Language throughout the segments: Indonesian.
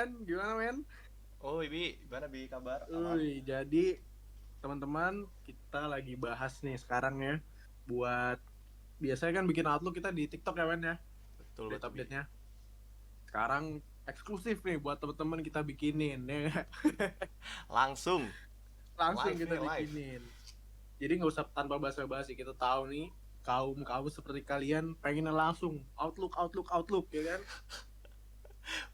Wen, gimana men? Oh, Bi, gimana Bi kabar? Aman? Jadi teman-teman kita lagi bahas nih sekarang ya, buat biasanya kan bikin outlook kita di TikTok ya Wen ya, Betul betul Bi. update-update-nya. Sekarang eksklusif nih buat teman-teman kita bikinin ya, nggak? Langsung Langsung live kita nih live. bikinin. Jadi nggak usah tanpa basa-basi, kita tahu nih kaum seperti kalian pengennya langsung outlook outlook outlook ya kan?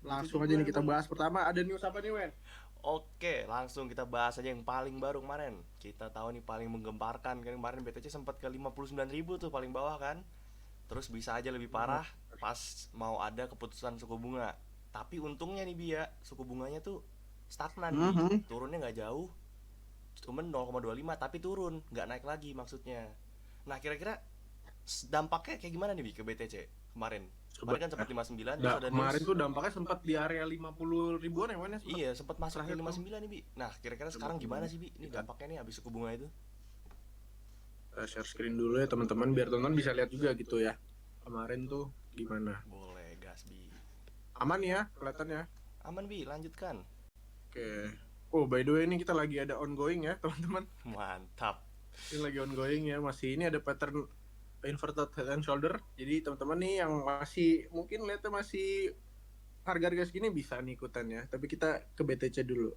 Butuh Langsung aja juga nih kita emang. bahas. Pertama ada news apa nih Wen? Oke, langsung kita bahas aja yang paling baru kemarin. Kita tahu nih paling menggemparkan kan kemarin BTC sempat ke 59.000 tuh paling bawah kan. Terus bisa aja lebih parah pas mau ada keputusan suku bunga. Tapi untungnya nih Bi ya, suku bunganya tuh stagnan Bi. Mhm. Turunnya nggak jauh, cuman 0,25 tapi turun, nggak naik lagi maksudnya. Nah, kira-kira dampaknya kayak gimana nih Bi ke BTC kemarin? Coba Kemarin kan ya. sempat 59, terus ada Kemarin news. tuh dampaknya sempat di area 50 ribuan ya, Wan, ya sempat Iya, sempat masuk ke terakhir tuh. 59 nih Bi. Nah, kira-kira Coba sekarang coba gimana nih. sih Bi? Ini Kita, dampaknya nih habis suku bunga itu. kita share screen dulu ya teman-teman biar teman-teman bisa lihat juga gitu ya. Kemarin tuh gimana? Boleh gas Bi. Aman ya kelihatannya. Aman Bi, lanjutkan. Oke. Oh, by the way ini kita lagi ada ongoing ya, teman-teman. Mantap. Ini lagi ongoing ya, masih ini ada pattern inverted head and shoulder. Jadi teman-teman nih yang masih mungkin lihatnya masih harga-harga segini bisa nih ikutan ya. Tapi kita ke BTC dulu.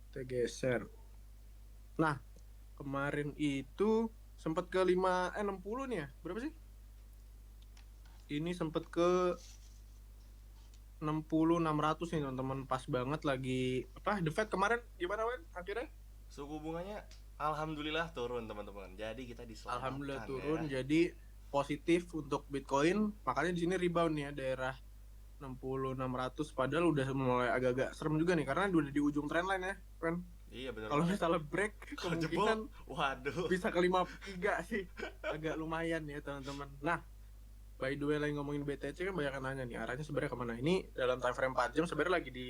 Kita geser. Nah, kemarin itu sempat ke 60 nih ya. Berapa sih? Ini sempat ke 60 600 nih teman-teman, pas banget lagi apa The Fed kemarin gimana Wen akhirnya? Suku bunganya alhamdulillah turun teman-teman. Jadi kita Alhamdulillah diselamatkan ya. turun, jadi positif untuk Bitcoin, makanya di sini rebound nih ya daerah 60 600, padahal udah mulai agak-agak serem juga nih karena udah di ujung trendline ya kan. Iya bener Kalau banget. misalnya break Kalau jebol, kemungkinan waduh. bisa ke 53 sih, agak lumayan ya teman-teman. Nah, by the way lagi ngomongin BTC kan banyak yang nanya nih arahnya sebenarnya kemana. Ini dalam time frame 4 jam sebenarnya lagi di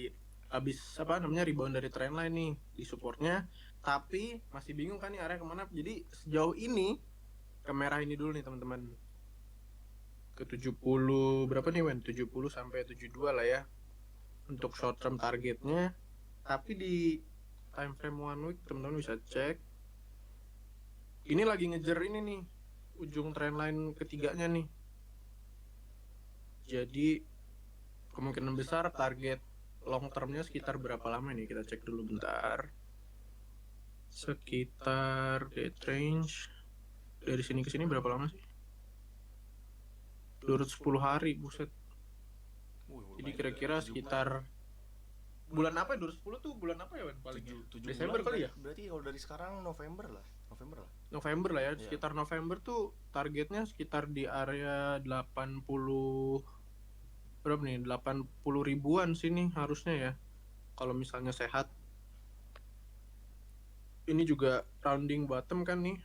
habis apa namanya rebound dari trendline nih di supportnya, tapi masih bingung kan nih arahnya kemana. Jadi sejauh ini ke merah ini dulu nih teman-teman, ke 70 berapa nih Wen, 70 sampai 72 lah ya untuk short term targetnya. Tapi di time frame 1 week teman-teman bisa cek ini lagi ngejar ini nih ujung trendline ketiganya nih. Jadi kemungkinan besar target long termnya sekitar berapa lama nih, kita cek dulu bentar. Sekitar date range dari sini ke sini berapa lama sih? 210 hari, buset. Jadi Lumayan juga. kira-kira 7 bulan. sekitar bulan apa ya? 210 tuh bulan apa ya Wan paling ya? 7 bulan Desember kali berarti, ya? berarti kalau dari sekarang November lah. November lah. November lah ya. Iya. Sekitar November tuh targetnya sekitar di area 80 berapa nih? 80 ribuan sini harusnya ya. Kalau misalnya sehat. Ini juga rounding bottom kan nih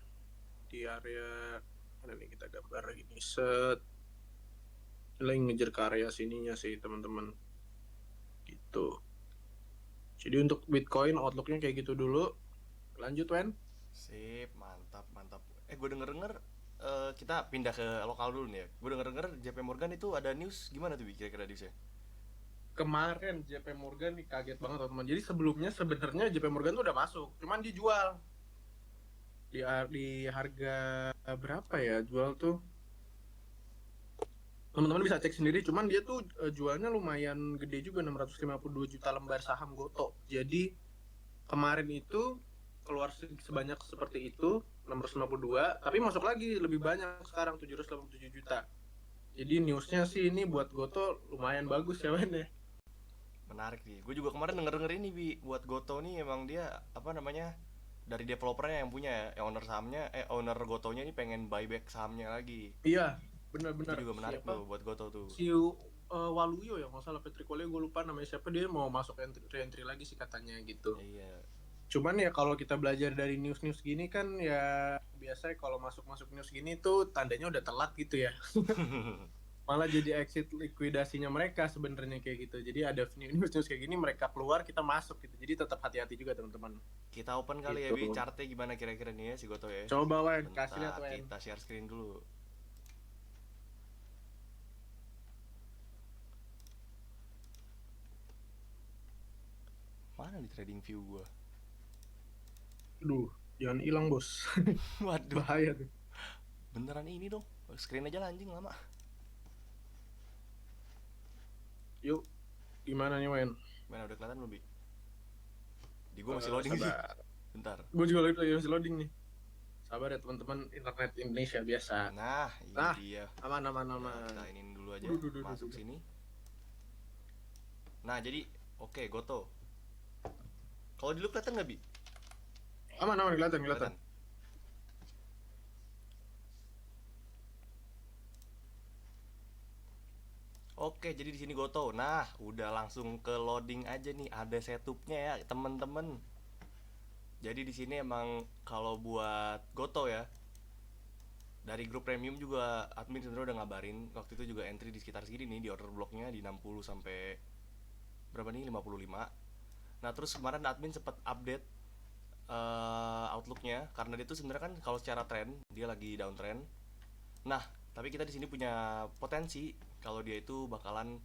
di area mana nih, kita gambar gini set, lagi ngejar ke area sininya sih teman-teman gitu. Jadi untuk Bitcoin outlooknya kayak gitu dulu. Lanjut Wen. Sip, mantap, mantap. Gue denger-denger kita pindah ke lokal dulu nih ya. Gue denger-denger JP Morgan itu ada news gimana tuh Bi, kira-kira newsnya? Kemarin JP Morgan nih kaget banget teman-teman. Jadi sebelumnya sebenarnya JP Morgan tuh udah masuk, cuman dijual di harga berapa ya jual tuh, teman-teman bisa cek sendiri. Cuman dia tuh jualnya lumayan gede juga, 652 juta lembar saham Goto. Jadi kemarin itu keluar sebanyak seperti itu 652, tapi masuk lagi lebih banyak sekarang 787 juta. Jadi newsnya sih ini buat Goto lumayan bagus ya men ya. Menarik nih. Gue juga kemarin denger-denger ini Bi, buat Goto nih emang dia apa namanya? Dari developernya yang punya ya, yang owner sahamnya, owner Gotonya ini pengen buyback sahamnya lagi. Iya, Itu benar-benar juga menarik siapa tuh buat Goto tuh. si Waluyo ya nggak salah, Patrick Waluyo, gue lupa namanya siapa, dia mau masuk entry lagi sih katanya gitu. Iya. Cuman ya kalau kita belajar dari news-news gini kan ya, biasanya kalau masuk-masuk news gini tuh tandanya udah telat gitu ya. Malah jadi exit likuidasinya mereka sebenarnya kayak gitu. Jadi ada news-news kayak gini mereka keluar kita masuk gitu. Jadi tetap hati-hati juga teman-teman. Kita open kali ya Gitu. Bi, chartnya gimana kira-kira nih ya si Goto ya. Coba Wen, kasih lihat Bentar, Wen. kita share screen dulu. mana nih trading view gua? Aduh, jangan hilang bos. Waduh, Bahaya tuh. beneran ini dong. Screen aja lah anjing lama. Yuk, gimana nih Wen? Mana udah kelihatan belum, Bi? Di gua masih loading sih. Sabar. Bentar. Gue juga lagi masih loading nih. Sabar ya teman-teman, internet Indonesia biasa. Nah, ini Nah, dia. aman aman Ya, aman. kita iniin dulu aja. Duh. Masuk sini. Nah, jadi oke, Goto. Kalau dulu kelihatan nggak, Bi? Aman kelihatan. Oke, jadi di sini Goto. Nah, udah langsung ke loading aja nih. Ada setupnya ya, temen-temen. Jadi di sini emang kalau buat Goto ya, dari grup premium juga admin sebenarnya udah ngabarin waktu itu juga entry di sekitar segini nih di order blocknya di 60 sampai berapa nih 55. Nah, terus kemarin admin sempat update outlooknya karena dia tuh sebenarnya kan kalau secara trend dia lagi downtrend. Nah, tapi kita di sini punya potensi kalau dia itu bakalan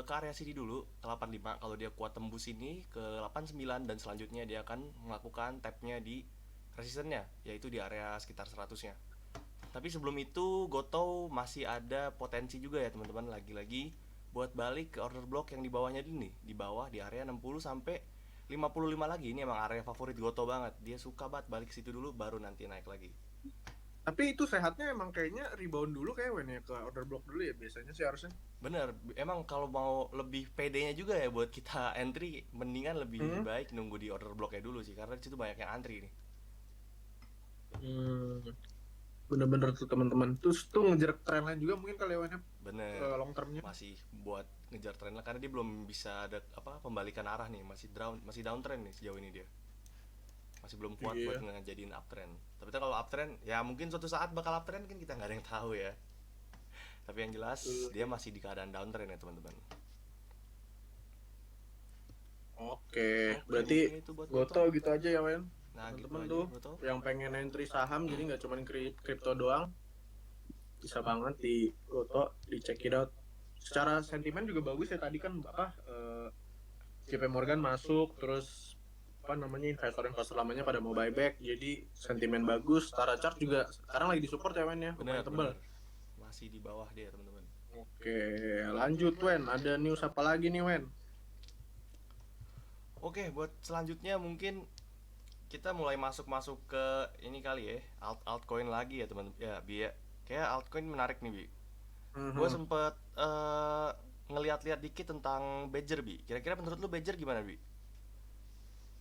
ke area sini dulu ke 85. Kalau dia kuat tembus ini ke 89 dan selanjutnya dia akan melakukan tapnya di resistennya yaitu di area sekitar 100-nya. Tapi sebelum itu Goto masih ada potensi juga ya teman-teman, lagi-lagi buat balik ke order block yang di bawahnya dulu nih, di bawah di area 60 sampai 55 lagi. Ini emang area favorit Goto banget. Dia suka banget balik situ dulu baru nanti naik lagi. Tapi itu sehatnya emang kayaknya rebound dulu kayak Wen ya, ke order block dulu ya biasanya sih harusnya. Bener, emang kalau mau lebih pedenya juga ya buat kita entry, mendingan lebih baik nunggu di order blocknya dulu sih, karena di situ banyak yang antri nih. Bener-bener tuh teman-teman. Terus tuh ngejar tren lain juga mungkin kali ya Wen ya, Bener, long termnya. masih buat ngejar tren lah, karena dia belum bisa ada apa pembalikan arah nih, masih downtrend nih sejauh ini dia. Masih belum kuat Iya. buat ngejadiin uptrend. Tapi kalau uptrend ya mungkin suatu saat bakal uptrend, kan kita nggak ada yang tahu ya. Tapi yang jelas dia masih di keadaan downtrend ya teman-teman. Oke, Oke, berarti mungkin itu buat Goto gitu aja ya Wen. Nah, gitu Teman-teman aja tuh Goto. yang pengen entry saham jadi nggak cuma kripto doang, bisa banget di Goto, di check it out. Secara sentimen juga bagus ya, tadi kan JP Morgan masuk, terus apa namanya investor lamanya pada mau buyback, jadi sentimen bagus. Tara Chart juga sekarang lagi disupport ya Wen ya, Bener, lumayan tebal. masih di bawah dia teman-teman. Oke, lanjut Wen, ada news apa lagi nih Wen? Oke, buat selanjutnya mungkin kita mulai masuk ke ini kali ya, altcoin lagi ya teman. Ya, Bi ya. Kayak altcoin menarik nih, Bi. Gue sempet ngeliat-liat dikit tentang Badger, Bi. Kira-kira menurut lu Badger gimana, Bi?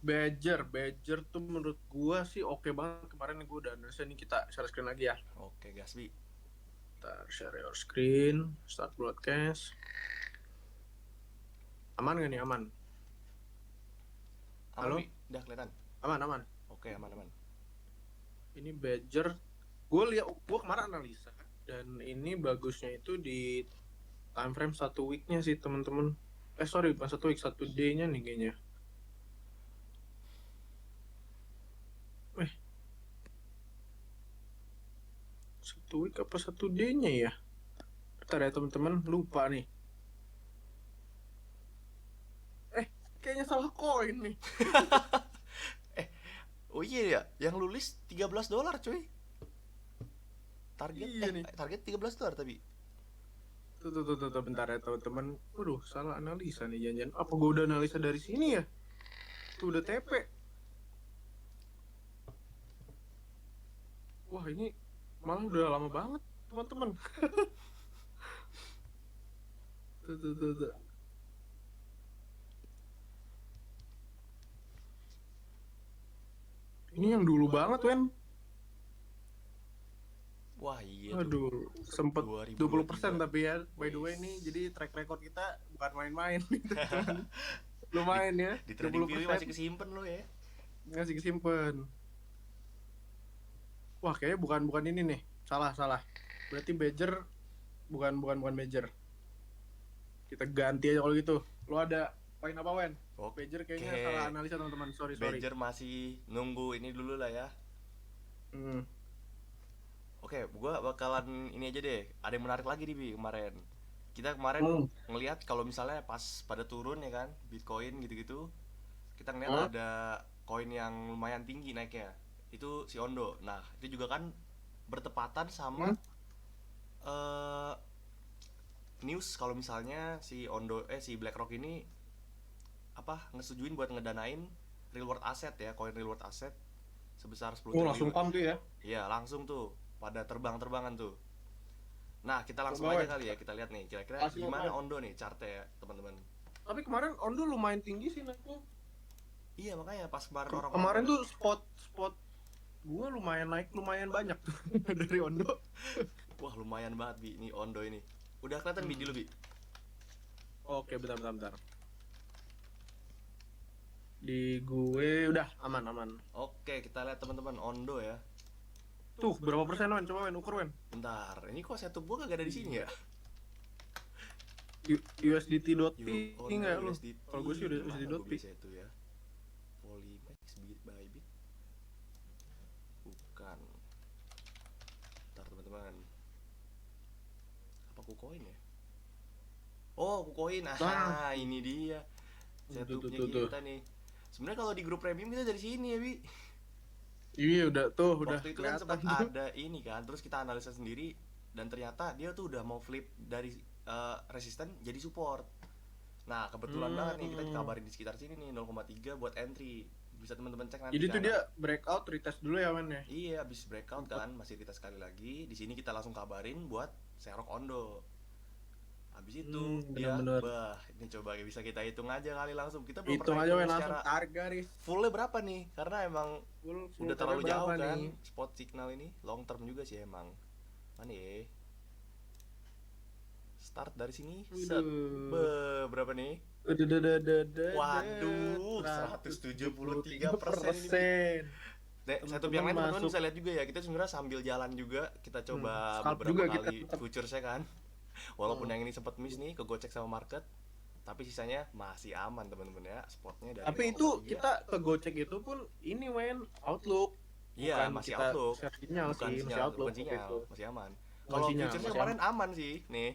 Badger tuh menurut gua sih oke banget. Kemarin gua udah analisa nih, kita share screen lagi ya. Oke, gas, Bi. Ntar share your screen, start broadcast. Aman gak nih? Aman. Aman, Halo? Bi? Udah kelihatan. Aman. Oke, aman. Ini Badger. Gua kemarin analisa dan ini bagusnya itu di time frame 1 week-nya sih teman-teman. Sorry, bukan 1 week, 1 day-nya nih kayaknya. 1 week apa 1 day-nya ya? Bentar ya teman-teman, lupa nih. Kayaknya salah koin nih. Oh iya ya, yang lu list $13 cuy. Target Iya nih. target $13 tapi. Tuh, bentar ya teman-teman. Waduh, salah analisa nih janjian. Apa gue udah analisa dari sini ya? Tuh udah TP. Wah, ini malah udah lama banget, teman-teman. Tuh. Ini yang dulu banget, Wen. Wah, iya tuh. Aduh, sempet 20% 2023. tapi ya. By the way nih, jadi track record kita bukan main-main. Lumayan ya. Di trading view 20% masih kesimpan lo ya. masih kesimpan. Wah, kayaknya bukan ini nih. Salah. Berarti Badger bukan Badger. Kita ganti aja kalau gitu. Lo ada poin apa, Wen? Oke. Badger kayaknya salah analisa, teman-teman. Sorry. Badger masih nunggu ini dulu lah ya. Oke, gua bakalan ini aja deh. Ada yang menarik lagi nih, Bi, kemarin. Kita kemarin ngelihat kalau misalnya pas pada turun ya kan, Bitcoin gitu-gitu, kita ngeliat Hah? ada koin yang lumayan tinggi naiknya. Itu si Ondo. Nah, itu juga kan bertepatan sama Hmm? eh news kalau misalnya si si BlackRock ini ngesetujuin buat ngedanain reward aset ya, koin reward aset sebesar 10 Oh, langsung triliun. pam tuh ya. Iya, langsung tuh pada terbang-terbangan tuh. Nah, kita langsung Coba aja Wen, kali ya, kita lihat nih kira-kira kasih gimana Wen. Ondo nih chartnya ya, teman-teman. Tapi kemarin Ondo lumayan tinggi sih naiknya. Iya, makanya pas kemarin orang-orang Kemarin pada tuh spot gua lumayan naik lumayan banyak tuh dari Ondo. wah lumayan banget Bi, ini Ondo ini. Udah kelihatan Bi Hmm. dulu Bi. Oke, bentar. Di gue udah aman. Oke, kita lihat teman-teman Ondo ya. Tuh, berapa persen Wen? Coba Wen, ukur Wen. Bentar, ini kok setup gua kagak ada di sini ya? USDT.P Ondo enggak lu? USDT. Kalau gue sih udah Mana gua USDT.P. bisa itu ya? Polymax bit by bit. Bukan. Bentar teman-teman. Apa KuCoin ya? Oh, KuCoin. Nah. Ini dia. Setupnya Tuh. kita nih. Sebenarnya kalau di grup premium kita dari sini ya, Bi. Iya udah Waktu itu kan sempat kelihatan tuh. ada ini kan, terus kita analisa sendiri dan ternyata dia tuh udah mau flip dari resisten jadi support. Nah, kebetulan banget nih kita dikabarin di sekitar sini nih 0,3 buat entry. Bisa teman-teman cek nanti. Jadi tuh kan. dia breakout retest dulu ya Wen ya. Iya, habis breakout kan, masih kita sekali lagi. Di sini kita langsung kabarin buat Serok Ondo. Habis itu dia, bener-bener. bah, ini coba bisa kita hitung aja kali langsung. Kita belum Hitung pernah aja hitung Wen langsung secara tarik garis. fullnya berapa nih? Karena emang Full udah terlalu jauh berapa kan nih? spot signal ini, long term juga sih emang. Mana ya? Start dari sini, set. Berapa nih? Waduh, 173% ini. Satu yang lain teman-teman bisa lihat juga ya. Kita sebenarnya sambil jalan juga kita coba scalp beberapa juga kali kita tetap. futuresnya kan. Walaupun yang ini sempat miss nih, kegocek sama market, tapi sisanya masih aman teman-teman ya. Spotnya dari Tapi itu 0,3. kita kegocek itu pun ini Wen outlook. Iya, Bukan masih kita outlook. share sinyal Bukan sih, masih sinyal, outlook bukan sinyal, itu. masih aman. Bukan Kalau sinyal, futuresnya masih kemarin aman sih, nih.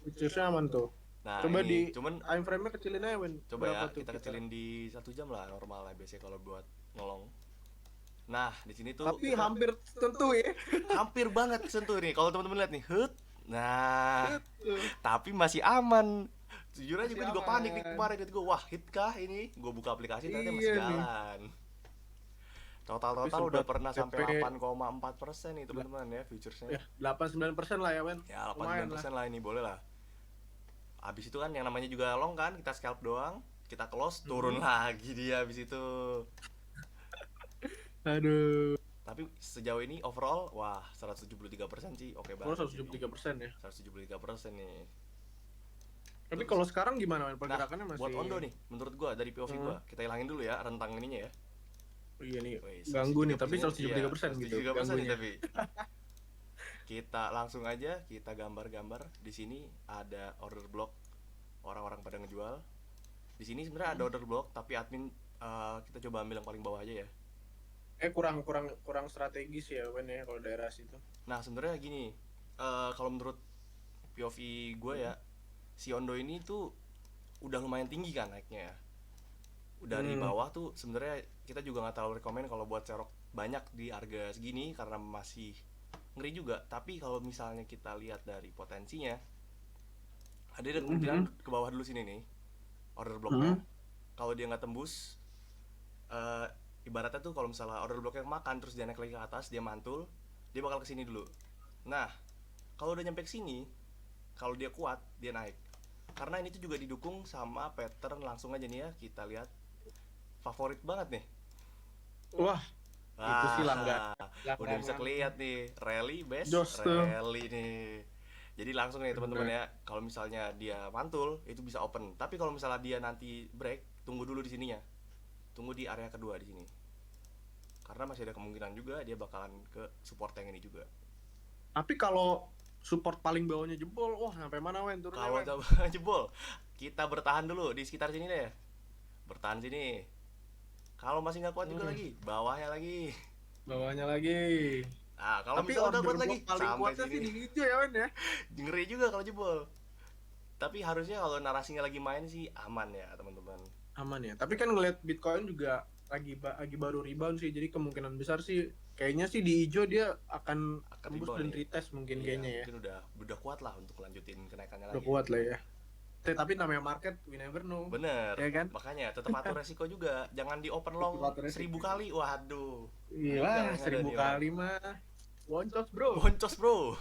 Futuresnya aman tuh. Nah, Coba ini di cuman time frame-nya kecilin aja Wen. coba Berapa ya tuh kita kecilin di 1 jam lah normal lah biasanya kalau buat ngelong. Nah, di sini tuh Tapi kita hampir tentu ya. hampir banget kesentuh nih. Kalau teman-teman lihat nih, nah, tapi masih aman. Jujur aja Masih gue juga aman. panik nih kemarin, gue wah hit kah ini? Gue buka aplikasi ternyata masih Iya nih. jalan. Total Tapi udah sempet pernah sampai DP 8,4% nih teman-teman ya futuresnya. ya 8-9% lah ya Wen. Ya Lumayan 89% lah ini boleh lah. Abis itu kan yang namanya juga long kan, kita scalp doang, kita close, turun lagi dia abis itu. Aduh. Tapi sejauh ini overall, wah 173% sih, oke Kalau banget sih. 173% ya. 173% nih. Tapi Terus- kalau sekarang gimana Wen? Nah, Pergerakannya masih buat Ondo nih, menurut gua dari POV gua, kita hilangin dulu ya rentang ininya ya. Iya nih, Wih, ganggu nih, tapi 173%, 173% gitu 173% nih ganggunya. tapi. Kita langsung aja kita gambar-gambar. Di sini ada order block, orang-orang pada ngejual. Di sini sebenarnya ada order block, tapi admin kita coba ambil yang paling bawah aja ya. Kurang strategis ya Wen ya kalau daerah situ. Nah sebenarnya gini, kalau menurut POV gue ya, si Ondo ini tuh udah lumayan tinggi kan naiknya ya. Udah dari bawah tuh sebenarnya kita juga nggak terlalu rekomen kalau buat serok banyak di harga segini karena masih ngeri juga. Tapi kalau misalnya kita lihat dari potensinya, ada kemungkinan ke bawah dulu sini nih order blocknya. Kalau dia nggak tembus, ibaratnya tuh kalau misalnya order blocknya makan terus dia naik lagi ke atas, dia mantul, dia bakal kesini dulu. Nah kalau udah nyampe ke sini, kalau dia kuat dia naik. Karena ini tuh juga didukung sama pattern, langsung aja nih ya kita lihat favorit banget nih. Wah, itu sih langganan. Udah bisa kelihatan nih rally best Jos tuh. rally nih. Jadi langsung nih teman-teman ya, kalau misalnya dia mantul itu bisa open. Tapi kalau misalnya dia nanti break, tunggu dulu di sininya. Tunggu di area kedua di sini. Karena masih ada kemungkinan juga dia bakalan ke support yang ini juga. Tapi kalau support paling bawahnya jebol, wah sampai mana Wen turunnya Kalau Wen? coba jebol, kita bertahan dulu di sekitar sini deh. Bertahan sini. Kalau masih nggak kuat juga lagi, bawahnya lagi. Bawahnya lagi. Nah, kalau Tapi misalnya udah order kuat lagi, block paling sampai kuatnya sih sini. di hijau ya Wen ya. Ngeri juga kalau jebol. Tapi harusnya kalau narasinya lagi main sih aman ya teman-teman. aman ya. Tapi kan ngeliat Bitcoin juga lagi baru rebound sih. Jadi kemungkinan besar sih kayaknya sih di hijau dia akan Akan tembus rebound dan nih. retest mungkin Iya, kayaknya ya. mungkin udah kuat lah untuk lanjutin kenaikannya Udah lagi. kuat lah ya. Tapi namanya market we never know. Bener, Ya kan? makanya tetap atur resiko juga. Jangan di open long Tetap atur 1000 resiko. kali. Waduh, Iya, meninggal yang ada 1000 nih orang. kali mah boncos bro. Boncos bro.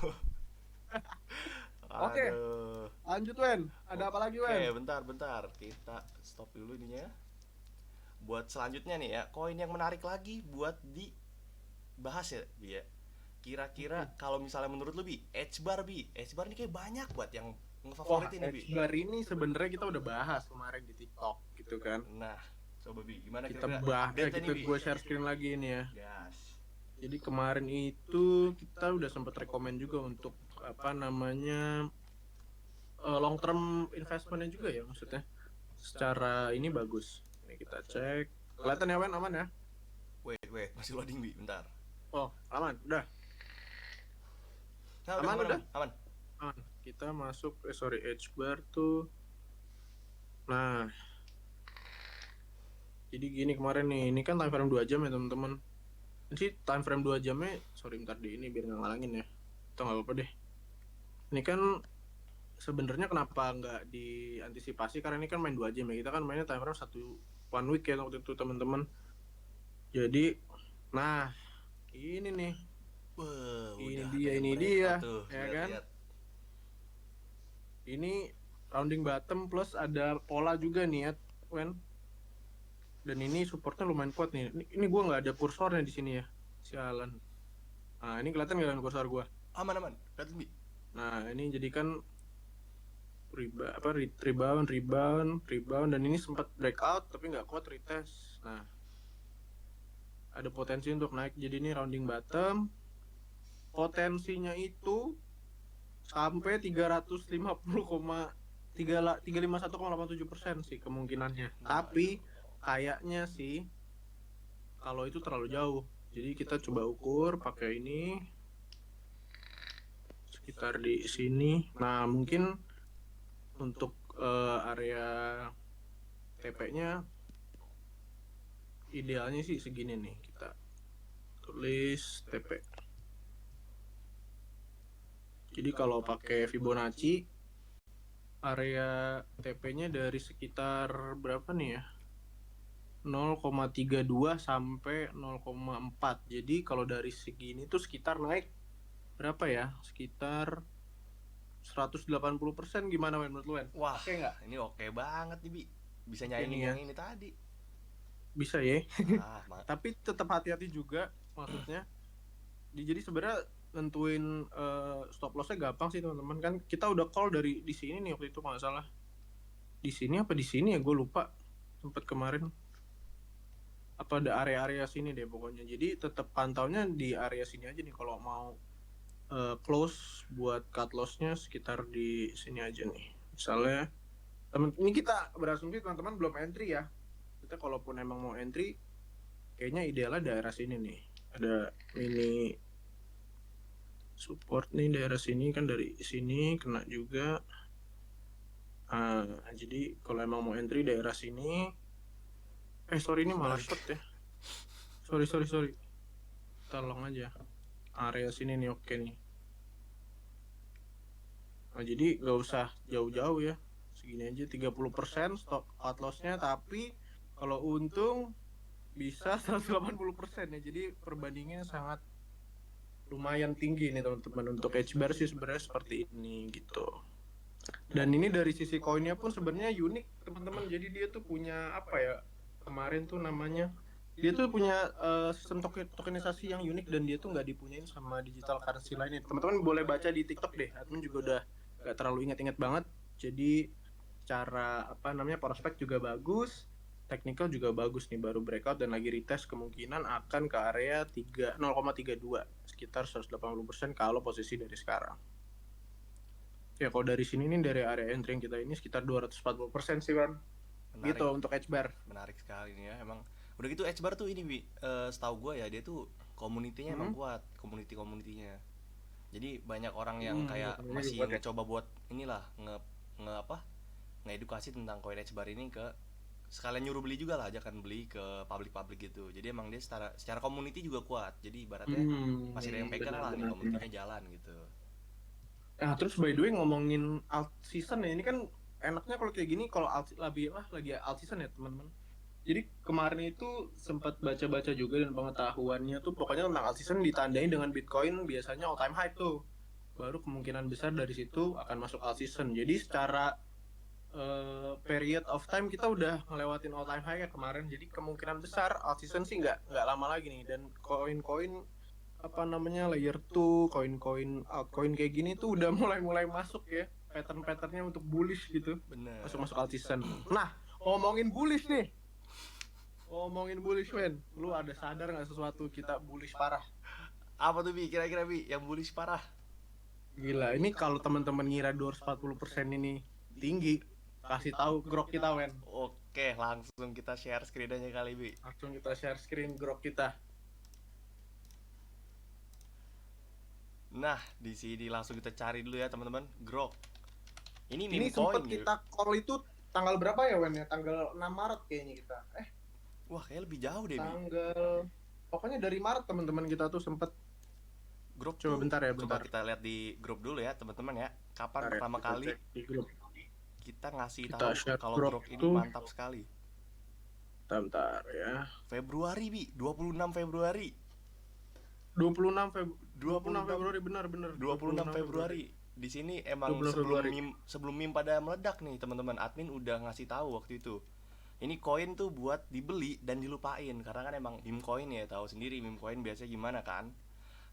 Oke, Aduh. lanjut Wen. Ada apa lagi Oke, Wen? bentar. Kita stop dulu ininya. Buat selanjutnya nih ya, koin yang menarik lagi buat dibahas ya, Bi ya. Kira-kira kalau misalnya menurut lu Bi, H bar ini kayak banyak buat yang Wah, ngefavoritin nih Bi. X-Bar ini sebenarnya kita udah bahas kemarin di TikTok gitu kan. Nah, coba Bi, gimana Kita kira-kira update kita nih Bi? gue share screen lagi ini ya. Gas. Jadi kemarin itu kita udah sempat rekomend juga untuk apa namanya long term investmentnya juga ya maksudnya. Secara ini bagus. Ini kita cek. Kelihatan ya Wen, aman ya? Wait, masih loading Bi, bentar. Oh, aman. Udah. Nah, Aman, udah? aman. Aman. Kita masuk sorry H-bar tuh. Nah, jadi gini kemarin nih, ini kan time frame 2 jam ya teman-teman. Ini sih time frame 2 jamnya, sorry bentar di ini biar nggak ngalangin ya. Atau nggak apa-apa deh. Ini kan sebenarnya kenapa nggak diantisipasi karena ini kan main 2 jam ya. Kita kan mainnya time frame 1 week ya waktu itu teman-teman. Jadi, nah ini nih, Wah, ini udah dia, ada yang ini breakout dia, tuh. ya Lihat, kan? lihat. Ini rounding bottom plus ada pola juga nih ya, Wen. Dan ini supportnya lumayan kuat nih. Ini gue nggak ada kursornya di sini ya, sialan. Nah ini kelihatan nggak kursor gue? Aman. Lihat Bi. Nah ini jadi kan rebound dan ini sempat breakout tapi nggak kuat retest. Nah ada potensi untuk naik. Jadi ini rounding bottom. Potensinya itu sampai 351,87% sih kemungkinannya. Tapi kayaknya sih kalau itu terlalu jauh. Jadi kita coba ukur pakai ini sekitar di sini. Nah mungkin untuk area TP-nya idealnya sih segini nih, kita tulis TP. Jadi kalau pakai Fibonacci area TP-nya dari sekitar berapa nih ya, 0,32 sampai 0,4. Jadi kalau dari segini tuh sekitar naik berapa ya, sekitar 180%. Gimana men menurut lu Wen? Wah, Oke nggak? ini oke banget nih Bi. Bisa nyaingin Ini ya. yang ini tadi. Bisa ya. Tapi Tapi tetap hati-hati juga maksudnya. Jadi sebenarnya nentuin stop lossnya gampang sih teman-teman. Kan kita udah call dari di sini nih waktu itu nggak salah. Di sini apa di sini ya, gue lupa. Sempat kemarin apa ada area-area sini deh pokoknya. Jadi tetap pantaunya di area sini aja nih kalau mau close buat cut lossnya sekitar di sini aja nih. Misalnya ini kita berasumsi teman-teman belum entry ya. Kita kalaupun emang mau entry kayaknya idealnya daerah sini nih. Ada mini support nih daerah sini, kan dari sini kena juga. Jadi kalau emang mau entry daerah sini, sorry ini malah short ya. Sorry. Tolong aja. Area sini nih oke nih. Nah, jadi gak usah jauh-jauh ya. Segini aja 30% stop cut loss-nya, tapi kalau untung bisa 180% ya. Jadi perbandingannya sangat lumayan tinggi nih teman-teman. Untuk H-bar sih sebenarnya seperti ini gitu. Dan ini dari sisi koinnya pun sebenarnya unik teman-teman. Jadi dia tuh punya apa ya, kemarin tuh namanya, dia tuh punya sistem tokenisasi yang unik dan dia tuh nggak dipunyain sama digital currency lainnya. Teman-teman boleh baca di TikTok deh. Admin juga udah nggak terlalu ingat-ingat banget. Jadi cara apa namanya prospek juga bagus, technical juga bagus nih, baru breakout dan lagi retest, kemungkinan akan ke area 0,32 sekitar 180% kalau posisi dari sekarang. Ya kalau dari sini nih dari area entry yang kita ini sekitar 240% sih Wan. Gitu untuk H-bar. Menarik sekali nih ya. Emang udah gitu H-bar tuh ini Bi, setahu gue ya dia tuh community-nya emang kuat, community-nya. Jadi banyak orang yang kayak masih mencoba buat inilah ngeedukasi tentang koin H-bar ini ke sekalian nyuruh beli juga lah, ajakan beli ke publik gitu. Jadi emang dia secara community juga kuat, jadi ibaratnya masih ada yang pegang Benar lah nih, benar benar. community-nya jalan gitu. Nah, terus by the way ngomongin alt season ya, ini kan enaknya kalau kayak gini kalau lagi alt season ya teman-teman. Jadi kemarin itu sempat baca-baca juga dan pengetahuannya tuh pokoknya tentang alt season ditandain dengan Bitcoin biasanya all time high tuh. Baru kemungkinan besar dari situ akan masuk alt season. Jadi secara period of time kita udah ngelewatin all time high ya kemarin. Jadi kemungkinan besar alt season sih nggak lama lagi nih, dan koin-koin apa namanya layer 2, koin-koin altcoin kayak gini tuh udah mulai masuk ya pattern-patternnya untuk bullish gitu, Bener. masuk alt season. Nah, ngomongin bullish nih, ngomongin bullish men, lu ada sadar nggak sesuatu kita bullish parah? Apa tuh Bi, kira-kira Bi yang bullish parah? Gila, ini kalau teman-teman ngira 240% ini tinggi, kasih tahu grok kita men. Oke, langsung kita share screen aja kali Bi. Langsung kita share screen grok kita. Nah, di sini langsung kita cari dulu ya teman-teman, Grok. Ini Ini meme sempat coin ya. kita call itu tanggal berapa ya Wen ya? Tanggal 6 Maret kayaknya kita. Wah, kayak lebih jauh deh Bi. Tanggal pokoknya dari Maret teman-teman kita tuh sempet. Grok Coba tuh, bentar ya, coba bentar. kita lihat di grup dulu ya teman-teman ya. Kapan Bentar ya, pertama kita kali cek di grup. kita ngasih Kita tahu share kalau Grok Grok ini tuh. mantap sekali? Bentar ya. Februari Bi, 26 Februari. 26 26 Februari benar-benar. 26 Februari. Di sini emang 26 Februari. sebelum meme pada meledak nih teman-teman, admin udah ngasih tahu waktu itu. Ini koin tuh buat dibeli dan dilupain, karena kan emang meme coin ya, tahu sendiri meme coin biasanya gimana kan.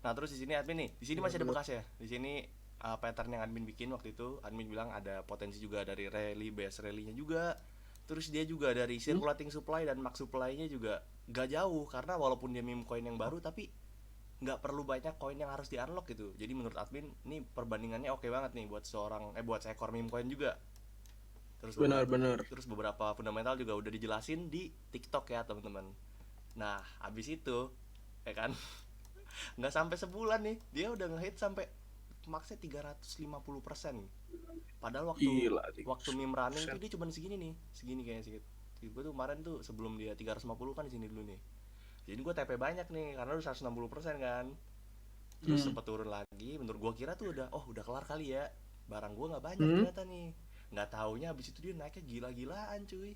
Nah, terus di sini admin nih, di sini masih ada bekas ya. Di sini pattern yang admin bikin waktu itu, admin bilang ada potensi juga dari rally, base rally-nya juga. Terus dia juga dari circulating supply dan max supply-nya juga gak jauh, karena walaupun dia meme coin yang baru tapi nggak perlu banyak koin yang harus di unlock gitu. Jadi menurut admin ini perbandingannya oke banget nih buat buat seekor meme coin juga. Benar-benar. Terus beberapa fundamental juga udah dijelasin di TikTok ya teman-teman. Nah, habis itu ya kan nggak sampai sebulan nih dia udah ngehit sampai maksnya 350%. Padahal Gila, waktu meme running tuh dia cuma segini kayaknya sih. Gue tuh kemarin tuh sebelum dia 350 kan di sini dulu nih. Jadi gue TP banyak nih karena udah 160% kan. Terus sempat turun lagi. Menurut gue kira tuh udah kelar kali ya. Barang gue nggak banyak ternyata nih. Nggak taunya habis itu dia naiknya gila-gilaan cuy.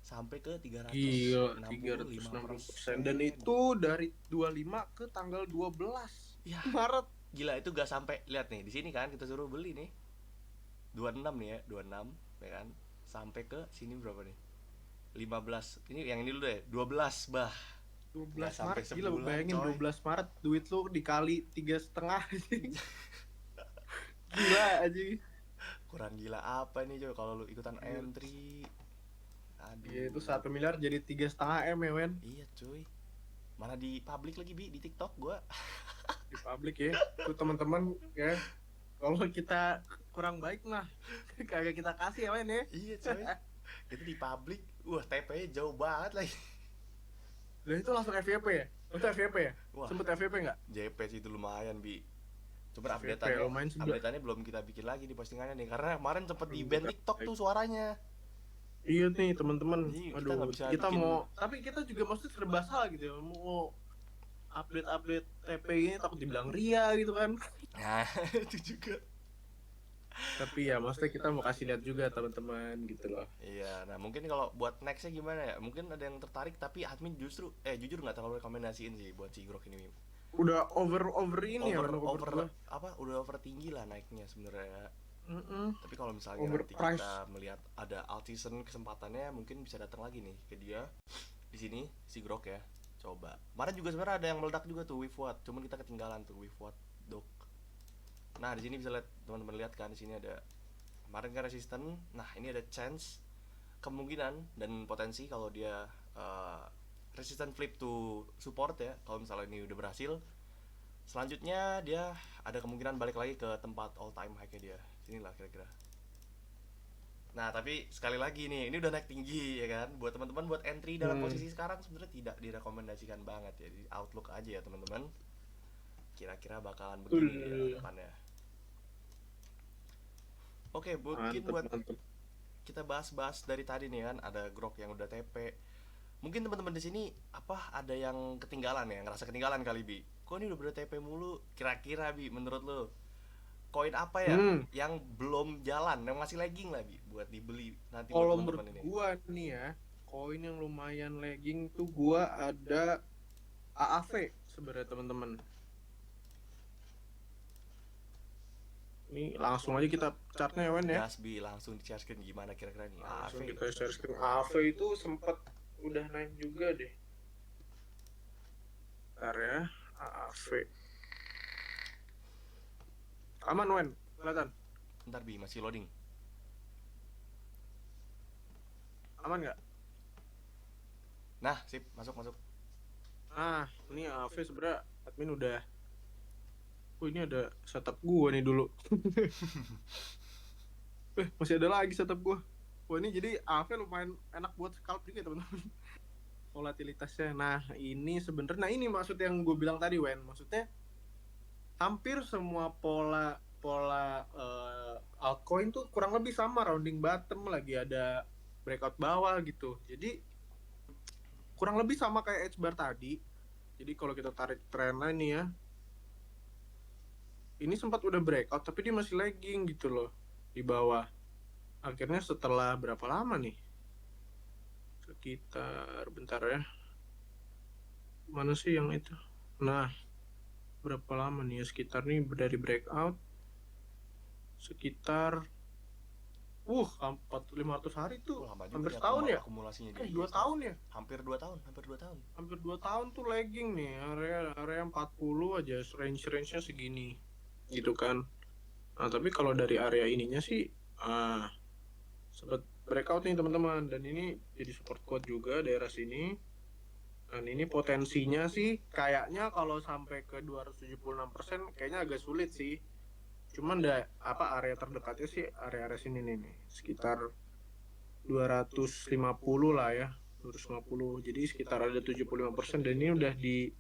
Sampai ke 360%. Dan itu dari 25 ke tanggal 12 ya, Maret. Gila, itu gak sampai. Lihat nih, di sini kan kita suruh beli nih 26 nih ya, 26 ya kan. Sampai ke sini berapa nih? 15. Ini yang ini dulu deh, 12 bah. 12 sampai Maret, gila sebulan, bayangin coy. 12 Maret duit lu dikali 3,5 gila aja. Kurang gila apa nih coy kalau lu ikutan entry. Aduh. Iya, itu 1 miliar jadi 3,5 M ya men. Iya cuy. Mana di publik lagi Bi, di TikTok gua. Di publik ya. Tuh teman-teman ya. Kalau kita kurang baik mah kagak kita kasih ya men ya. Iya coy. Itu di publik. Wah, TP-nya jauh banget lagi. Dan itu langsung FYP ya? Itu FYP ya? Wah. Sempet FYP nggak? JP sih itu lumayan Bi. Coba FYP, lumayan update-annya belum kita bikin lagi di postingannya nih, karena kemarin sempet di ban TikTok tuh suaranya. Iya nih teman-teman. Aduh, kita mau, tapi kita juga mesti serba salah gitu ya. Mau update TP ini takut dibilang ria gitu kan. Nah, itu juga. Tapi ya maksudnya kita mau kasih lihat juga teman-teman gitu loh. Iya, nah mungkin kalau buat nextnya gimana ya? Mungkin ada yang tertarik tapi admin jujur nggak terlalu rekomendasiin sih buat si Grok ini. Udah over ini over apa? Udah over tinggi lah naiknya sebenarnya. Tapi kalau misalnya nanti kita melihat ada alt season kesempatannya, mungkin bisa datang lagi nih ke dia di sini si Grok ya. Coba. Kemarin juga sebenarnya ada yang meledak juga tuh Wave cuman kita ketinggalan tuh Wave dok. Nah, di sini bisa lihat teman-teman lihat kan, di sini ada kemarin kan resisten. Nah, ini ada chance, kemungkinan dan potensi kalau dia resisten flip to support ya. Kalau misalnya ini udah berhasil, selanjutnya dia ada kemungkinan balik lagi ke tempat all time high-nya dia. Sinilah kira-kira. Nah, tapi sekali lagi nih, ini udah naik tinggi ya kan. Buat teman-teman buat entry dalam posisi sekarang sebenarnya tidak direkomendasikan banget ya. Jadi outlook aja ya teman-teman. Kira-kira bakalan begini ya depannya. Oke, mungkin kita bahas-bahas dari tadi nih kan, ada Grok yang udah TP. Mungkin teman-teman di sini apa ada yang ketinggalan ya, ngerasa ketinggalan kali Bi. Kok ini udah ber TP mulu? Kira-kira Bi, menurut lo koin apa ya Hmm, yang belum jalan, yang masih lagging lah Bi, buat dibeli nanti buat kalau menurut teman-teman ini? gua nih ya, koin yang lumayan lagging tuh gua ada AAV sebenarnya teman-teman. Ini langsung aja kita chartnya ya Wen ya. Gas Bi, langsung di-chargekan gimana kira-kira nih? Langsung AV. kita share screen. AAV itu sempat udah naik juga deh. Bentar ya, AAV. Aman Wen, kelihatan? Ntar Bi, masih loading. Aman nggak? Nah, sip, masuk masuk. Nah, ini AAV sebenarnya admin udah. Ini ada setup gua nih dulu. Masih ada lagi setup gua. Wah ini jadi AAV lumayan enak buat scalp juga teman-teman. Volatilitasnya. Nah ini sebenarnya, nah ini maksud yang gue bilang tadi Wen. Maksudnya hampir semua pola altcoin tuh kurang lebih sama, rounding bottom, lagi ada breakout bawah gitu. Jadi kurang lebih sama kayak H bar tadi. Jadi kalau kita tarik trend line nih ya, ini sempat udah breakout tapi dia masih lagging gitu loh di bawah. Akhirnya setelah berapa lama nih? Sekitar bentar ya. Mana sih yang itu? Nah, berapa lama nih ya? Sekitar nih dari breakout sekitar 500 hari tuh. Lama juga Hampir ya setahun ya? akumulasinya jadi. 2 tahun ya? Hampir 2 tahun, hampir 2 tahun. Hampir 2 tahun tuh lagging nih. Area 40 aja range-nya segini. Gitu kan. Nah, tapi kalau dari area ininya sih sempat breakout nih teman-teman, dan ini jadi support quote juga daerah sini. Dan ini potensinya sih kayaknya kalau sampai ke 276% kayaknya agak sulit sih. Cuman area terdekatnya sih area sini nih, sekitar 250 lah ya, 250. Jadi sekitar ada 75%, dan ini udah di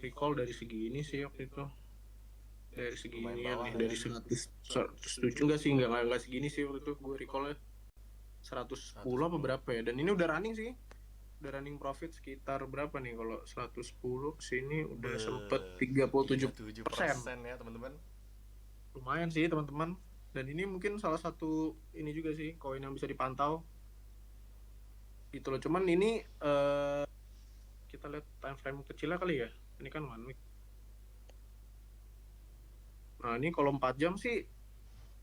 recall dari segini sih waktu itu. Dari segini ya nih, dari 107 enggak sih, enggak segini sih waktu itu gue recall ya. 110 apa berapa ya, dan ini udah running sih, udah running profit sekitar berapa nih kalau 110 sini udah sempet 37% ya teman-teman. Lumayan sih teman-teman, dan ini mungkin salah satu ini juga sih koin yang bisa dipantau gitu loh. Cuman ini kita lihat time frame kecilnya kali ya, ini kan 1 week. Nah ini kalau 4 jam sih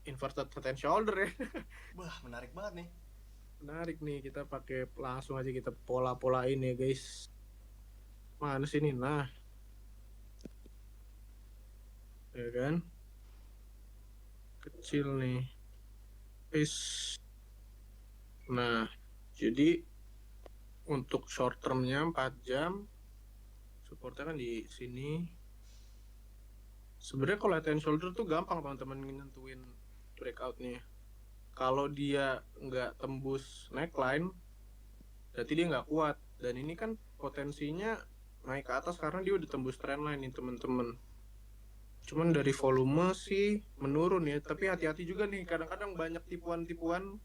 inverted head and shoulder ya. Wah, menarik banget nih. Menarik nih, kita pakai langsung aja kita pola-polain ya guys. Mana sih ini? Nah, ya kan, kecil nih. Nah, jadi untuk short termnya 4 jam, supportnya kan di sini. Sebenarnya kalau head and shoulder tuh gampang teman-teman nentuin breakoutnya. Kalau dia nggak tembus neckline, berarti dia nggak kuat. Dan ini kan potensinya naik ke atas karena dia udah tembus trendline nih teman-teman. Cuman dari volume sih menurun ya. Tapi hati-hati juga nih, kadang-kadang banyak tipuan-tipuan.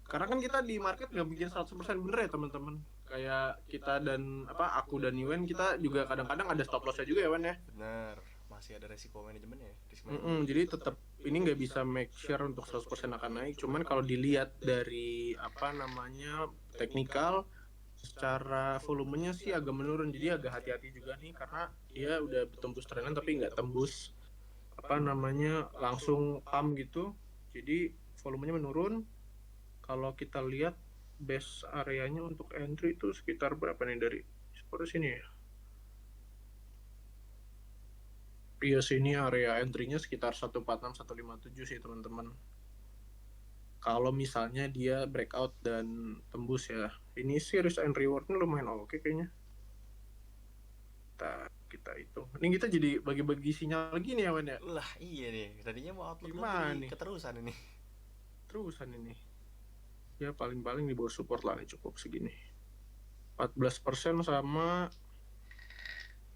Karena kan kita di market nggak bikin 100% bener ya teman-teman. Kayak kita dan aku dan Yuan, kita juga kadang-kadang ada stop lossnya juga ya Wan ya. Bener, masih ada resiko manajemen ya. Jadi tetap ini nggak bisa make sure untuk 100% akan naik. Cuman kalau dilihat dari teknikal, secara volumenya sih agak menurun. Jadi agak hati-hati juga nih, karena dia udah tembus trendan tapi nggak tembus langsung pump gitu. Jadi volumenya menurun. Kalau kita lihat base areanya untuk entry itu sekitar berapa nih, dari seperti sini ya. Iya, sini area entry-nya sekitar 146 157 sih teman-teman. Kalau misalnya dia breakout dan tembus ya. Ini sih risk and reward-nya lumayan oke kayaknya. Kita hitung. Ini kita jadi bagi-bagi sinyal lagi nih ya Wan ya. Lah iya nih, tadinya mau outlook Gimana nih? keterusan ini. Terusan ini. Ya paling-paling di bawah support lah nih, cukup segini. 14% sama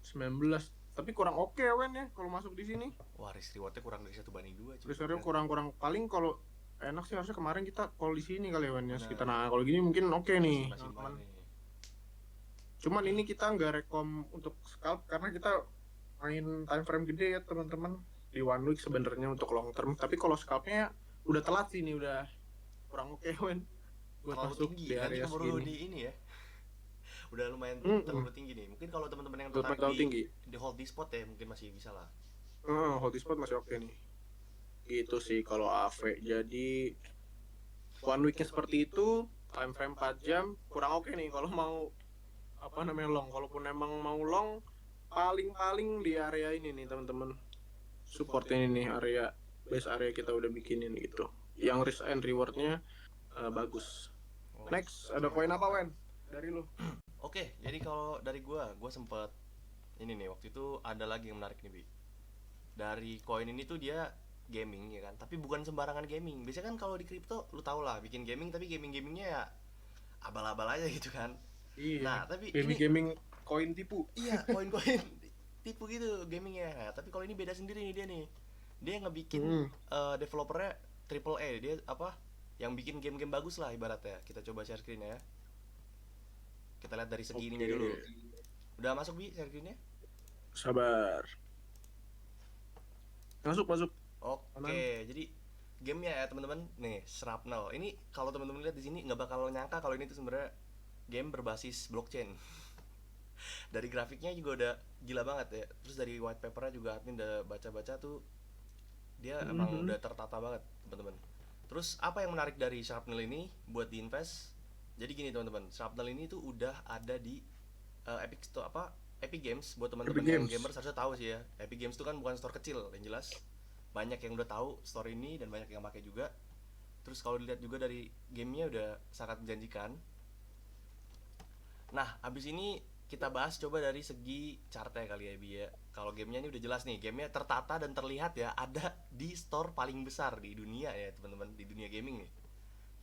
19. Tapi kurang oke ya Wan ya kalau masuk di sini. Wah, risk rewardnya kurang dari 1:2. Risk reward kurang paling kalau enak sih harusnya kemarin kita call di sini kali ya Wan ya Benar. sekitar. Nah kalau gini mungkin oke nih Masih teman-teman. main nih. Cuman ini kita nggak rekom untuk scalp karena kita main time frame gede ya teman-teman di 1 week sebenarnya untuk long term. Tapi kalau scalpnya udah telat sih ini udah kurang oke Wan buat Terlalu masuk tinggi di kan area kita baru segini. di ini ya. Udah lumayan Mm-mm. terlalu tinggi nih. Mungkin kalau teman-teman yang Udah tertarik terlalu tinggi. di hold di spot ya mungkin masih bisa lah. Hot spot masih oke nih. Gitu sih kalau AV. Jadi 1 weeknya seperti itu, time frame 4 jam, kurang oke nih kalau mau apa namanya long. Kalaupun emang mau long, paling-paling di area ini nih teman-teman. Support ini nih area base area kita udah bikinin gitu. Yang risk and rewardnya bagus. Oh, Next, ada koin apa Wen? Dari lu? Oke, jadi kalau dari gua sempet ini nih waktu itu ada lagi yang menarik nih Bi. Dari koin ini tuh dia gaming ya kan, tapi bukan sembarangan gaming. Biasanya kan kalau di kripto lu tau lah bikin gaming tapi gamingnya ya abal-abal aja gitu kan. Iya. Nah, tapi ini Gaming koin tipu. iya koin-koin tipu gitu gamingnya. Nah, tapi kalau ini beda sendiri nih dia nih. Dia ngebikin Hmm. developernya triple A. Dia apa? Yang bikin game-game bagus lah ibaratnya. Kita coba share screen ya. Kita lihat dari segi ininya dulu. Udah masuk Bi share screen-nya? Sabar. Masuk. Oke, Aman. jadi gamenya ya teman-teman. Nih, Shrapnel. Ini kalau teman-teman lihat di sini nggak bakal nyangka kalau ini tuh sebenarnya game berbasis blockchain. Dari grafiknya juga udah gila banget ya. Terus dari white papernya juga admin udah baca-baca tuh dia emang udah tertata banget teman-teman. Terus apa yang menarik dari Shrapnel ini buat diinvest? Jadi gini teman-teman, Shrapnel ini tuh udah ada di Epic Store apa Epic Games. Buat teman-teman Epic yang Games. gamers harusnya tahu sih ya. Epic Games tuh kan bukan store kecil, yang jelas banyak yang udah tahu store ini dan banyak yang pakai juga. Terus kalau dilihat juga dari gamenya udah sangat menjanjikan. Nah, abis ini kita bahas coba dari segi chartnya kali ya Bi ya. Kalau gamenya ini udah jelas nih, gamenya tertata dan terlihat ya ada di store paling besar di dunia ya teman-teman, di dunia gaming nih.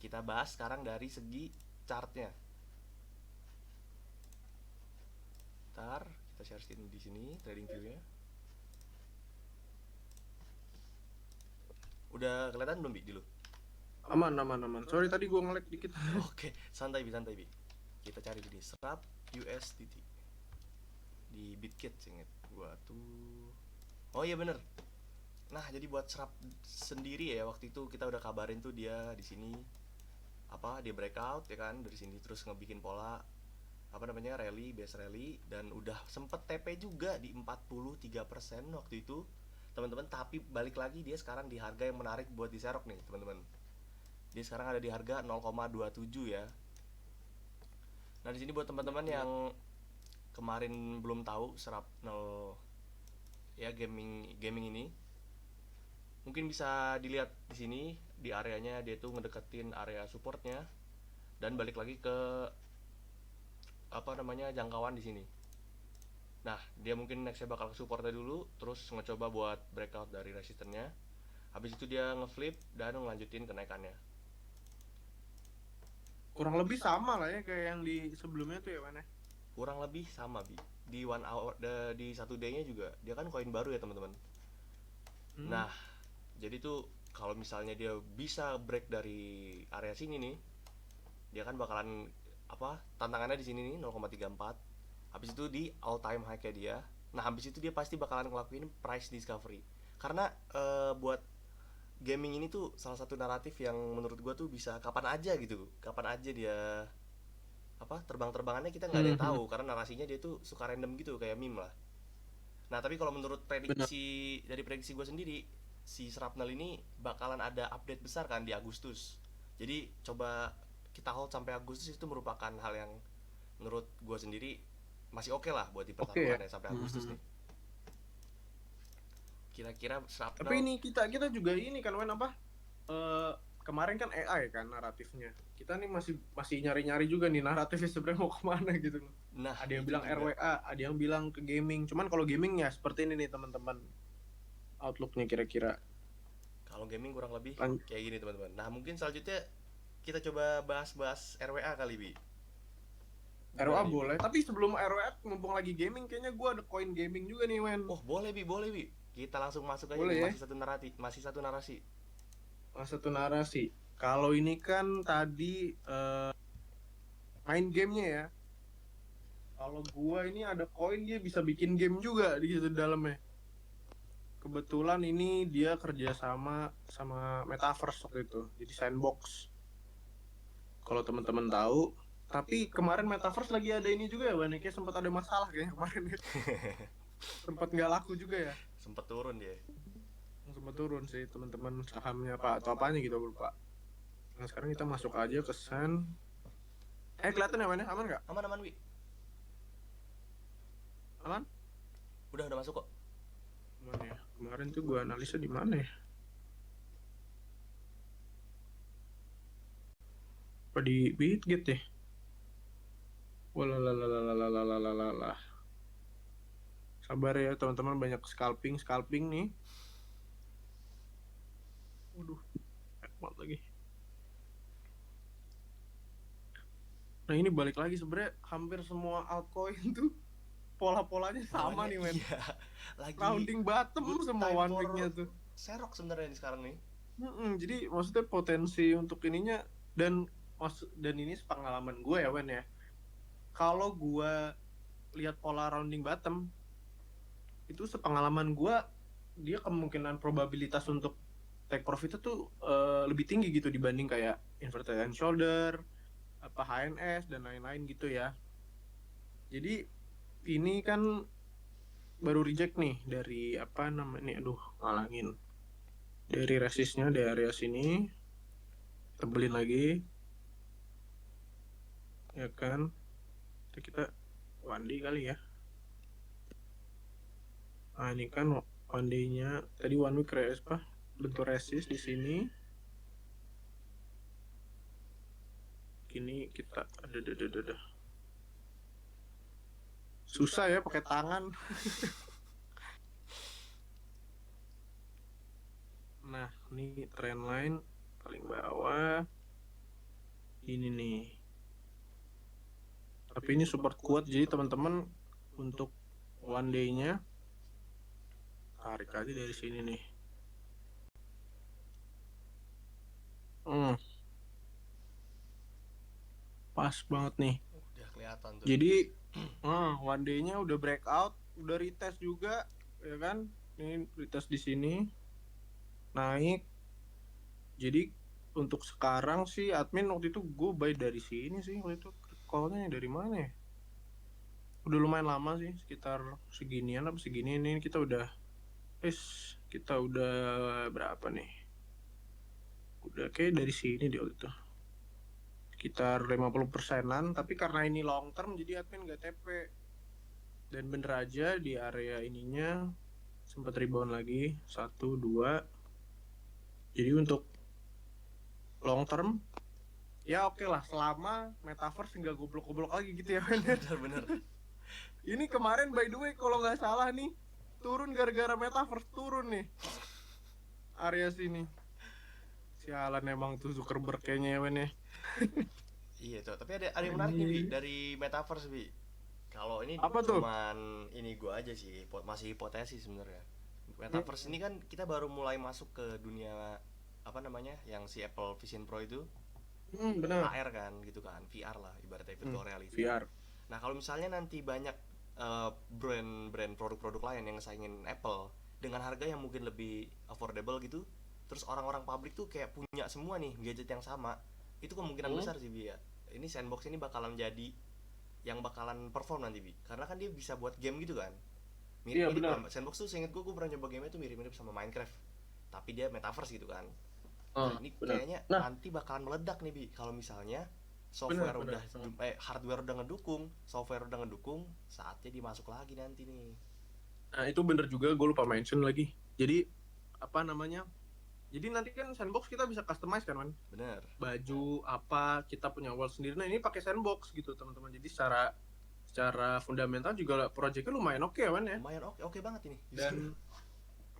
Kita bahas sekarang dari segi chartnya. Ntar kita share screen di sini trading view-nya. Udah kelihatan belum Bi dulu? Aman. Sorry tadi gua nge-lag dikit. Oke, santai Bi. Kita cari di Shrap USDT di Bitkit inget gua tuh. Oh iya bener. Nah jadi buat Shrap sendiri ya waktu itu kita udah kabarin tuh dia di sini apa dia breakout ya kan dari sini terus ngebikin pola apa namanya base rally dan udah sempet TP juga di 43% waktu itu teman-teman. Tapi balik lagi dia sekarang di harga yang menarik buat diserok nih teman-teman. Dia sekarang ada di harga 0,27 ya. Nah di sini buat teman-teman yang kemarin belum tahu Shrapnel ya gaming ini mungkin bisa dilihat di sini di areanya dia tuh ngedeketin area supportnya dan balik lagi ke apa namanya jangkauan di sini. Nah dia mungkin nextnya bakal ke supportnya dulu terus ngecoba buat breakout dari resistennya. Habis itu dia ngeflip dan ngelanjutin kenaikannya. Kurang lebih sama lah ya kayak yang di sebelumnya tuh ya mana? Kurang lebih sama Bi. Di 1 hour di 1 day-nya juga dia kan koin baru ya teman-teman. Nah, jadi tuh kalau misalnya dia bisa break dari area sini nih, dia kan bakalan apa? Tantangannya di sini nih 0,34. Habis itu di all time high-nya dia. Nah, habis itu dia pasti bakalan ngelakuin price discovery. Karena buat gaming ini tuh salah satu naratif yang menurut gua tuh bisa kapan aja gitu. Kapan aja dia apa terbang-terbangannya kita nggak ada yang tahu karena narasinya dia tuh suka random gitu kayak meme lah. Nah tapi kalau menurut prediksi gue sendiri si Shrapnel ini bakalan ada update besar kan di Agustus. Jadi coba kita hold sampai Agustus itu merupakan hal yang menurut gue sendiri masih oke lah buat dipertaruhkan ya sampai Agustus nih. Kira-kira Shrapnel. Tapi ini kita juga ini kan Wen apa? Kemarin kan AI kan naratifnya. Kita nih masih nyari-nyari juga nih naratifnya sebenarnya mau kemana gitu loh. Nah, ada yang bilang juga RWA, ada yang bilang ke gaming. Cuman kalau gaming ya seperti ini nih teman-teman. Outlooknya kira-kira. Kalau gaming kurang lebih kayak gini teman-teman. Nah mungkin selanjutnya kita coba bahas RWA kali Bi. RWA boleh. Tapi sebelum RWA mumpung lagi gaming, kayaknya gue ada koin gaming juga nih Wen. Oh boleh Bi. Kita langsung masuk aja boleh, nih. Ya? Masih satu narasi. satu narasi. Kalau ini kan tadi main gamenya ya. Kalau gua ini ada koin, dia bisa bikin game juga di situ dalamnya. Kebetulan ini dia kerja sama Metaverse waktu itu, jadi Sandbox. Kalau teman-teman tahu, tapi kemarin Metaverse lagi ada ini juga ya, Bang. Kayak sempat ada masalah kayaknya kemarin ya. Sempat nggak laku juga ya. Sempet turun dia. Sempat turun sih teman-teman, sahamnya apa atau apanya gitu lupa. Nah sekarang kita masuk aja ke Sand. Kelihatan ya mana? Aman nggak? Aman aman Wi. Aman? Udah masuk kok. Aman ya. Kemarin tuh gua analisa di mana ya? Apa di Bitget ya? Walalalalalalalalalalah. Sabar ya teman-teman, banyak scalping nih. Waduh, hemat lagi. Nah ini balik lagi, sebenarnya hampir semua altcoin tuh pola-polanya sama nih men. Iya. Lagi Rounding bottom good semua time one for week-nya tuh. serok sebenarnya sekarang nih. Jadi maksudnya potensi untuk ininya, dan ini pengalaman gue ya Wen ya. Kalau gue lihat pola rounding bottom itu, sepengalaman gue, dia kemungkinan probabilitas untuk take profit itu lebih tinggi gitu dibanding kayak inverted and shoulder, apa HNS dan lain-lain gitu ya. Jadi ini kan baru reject nih dari apa namanya, ngalangin dari resistnya di area sini, tebelin lagi ya kan. Kita one day kali ya. Nah ini kan one day-nya tadi one week apa bentuk resist di sini. Kini kita ada susah ya pakai tangan. Nah ini trend line paling bawah ini nih, tapi ini support kuat, jadi teman-teman untuk one day-nya tarik aja dari sini nih. Pas banget nih. Udah kelihatan tuh. Jadi one day-nya udah breakout, udah retest juga ya kan. Ini retest di sini naik. Jadi untuk sekarang sih admin waktu itu gue buy dari sini sih. Waktu itu call-nya dari mana ya? Udah lumayan lama sih, sekitar seginian apa segini. Ini kita udah berapa nih? Udah kayak dari sini dia waktu itu. Sekitar 50%-an, tapi karena ini long term jadi admin gak TP. Dan bener aja di area ininya sempat rebound lagi 1 2. Jadi untuk long term ya oke lah, selama Metaverse nggak goblok-goblok lagi gitu ya. Bener. Ini kemarin by the way kalau nggak salah nih turun gara-gara Metaverse turun nih area sini. Sialan emang tuh Zuckerberg kayaknya ya men ya. Iya tuh, tapi ada yang menarik nih Bi, dari Metaverse Bi. Kalau ini apa cuman ini gua aja sih, masih hipotesis sebenarnya. Metaverse ini kan kita baru mulai masuk ke dunia apa namanya, yang si Apple Vision Pro itu. Benar. AR kan gitu kan, VR lah ibaratnya, virtual reality. VR. Nah kalau misalnya nanti banyak brand produk-produk lain yang ngesaingin Apple dengan harga yang mungkin lebih affordable gitu, terus orang-orang publik tuh kayak punya semua nih gadget yang sama, itu kemungkinan besar sih Bi ya. Ini Sandbox ini bakalan jadi yang bakalan perform nanti Bi, karena kan dia bisa buat game gitu kan. Mirip Sandbox tuh seinget gue pernah nyoba game itu mirip-mirip sama Minecraft, tapi dia Metaverse gitu kan. Nah, ini kayaknya nanti bakalan meledak nih Bi, kalau misalnya software hardware udah ngedukung, software udah ngedukung, saatnya dimasuk lagi nanti nih. Nah itu bener juga, gue lupa mention lagi. Jadi apa namanya, jadi nanti kan Sandbox kita bisa customize kan man. Bener. Baju apa kita punya wall sendiri. Nah ini pakai Sandbox gitu teman-teman. Jadi secara fundamental juga projectnya lumayan oke man ya. Lumayan oke banget ini. Dan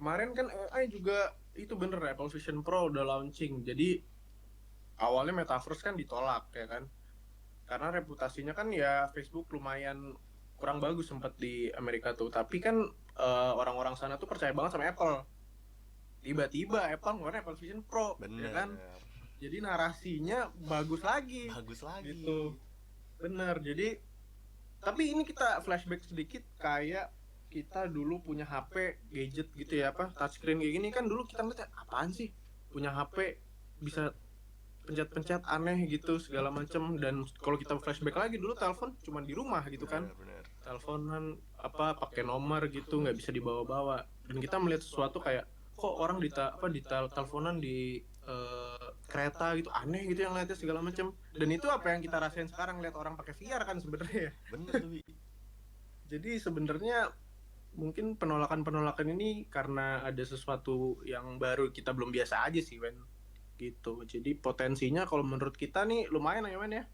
kemarin kan AI juga itu bener ya, Apple Vision Pro udah launching. Jadi awalnya Metaverse kan ditolak ya kan, karena reputasinya kan ya Facebook lumayan kurang bagus sempat di Amerika tuh. Tapi kan orang-orang sana tuh percaya banget sama Apple. tiba-tiba Apple ngeluarin Apple Vision Pro, ya Bener. kan? Jadi narasinya bagus lagi Bagus lagi. gitu. Bener. Jadi tapi ini kita flashback sedikit, kayak kita dulu punya HP gadget gitu ya, apa touchscreen kayak gini kan, dulu kita ngeliat apaan sih punya HP bisa pencet-pencet aneh gitu segala macem. Dan kalau kita flashback lagi, dulu telepon cuma di rumah gitu kan, Bener. teleponan apa pakai nomor gitu, nggak bisa dibawa-bawa. Dan kita melihat sesuatu kayak, kok orang di teleponan di kereta gitu, aneh gitu yang lihatnya segala macam. Dan itu apa yang kita rasain sekarang, lihat orang pakai VR kan sebenarnya. Bener tuh, Bi. Jadi sebenarnya mungkin penolakan ini karena ada sesuatu yang baru, kita belum biasa aja sih, Wen, gitu. Jadi potensinya kalau menurut kita nih lumayan ya, Wen ya,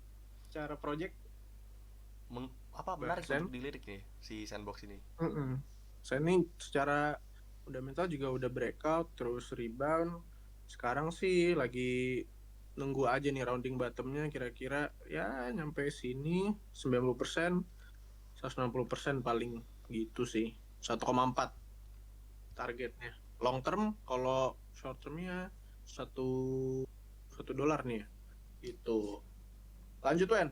cara project. Menarik Sen? untuk dilirik nih si Sandbox ini. Saya nih secara fundamental juga udah breakout terus rebound. Sekarang sih lagi nunggu aja nih rounding bottomnya, kira-kira ya nyampe sini 90%, 160% paling gitu sih. 1,4 targetnya. Long term, kalau short termnya $1 nih ya. Itu. Lanjut, Wen.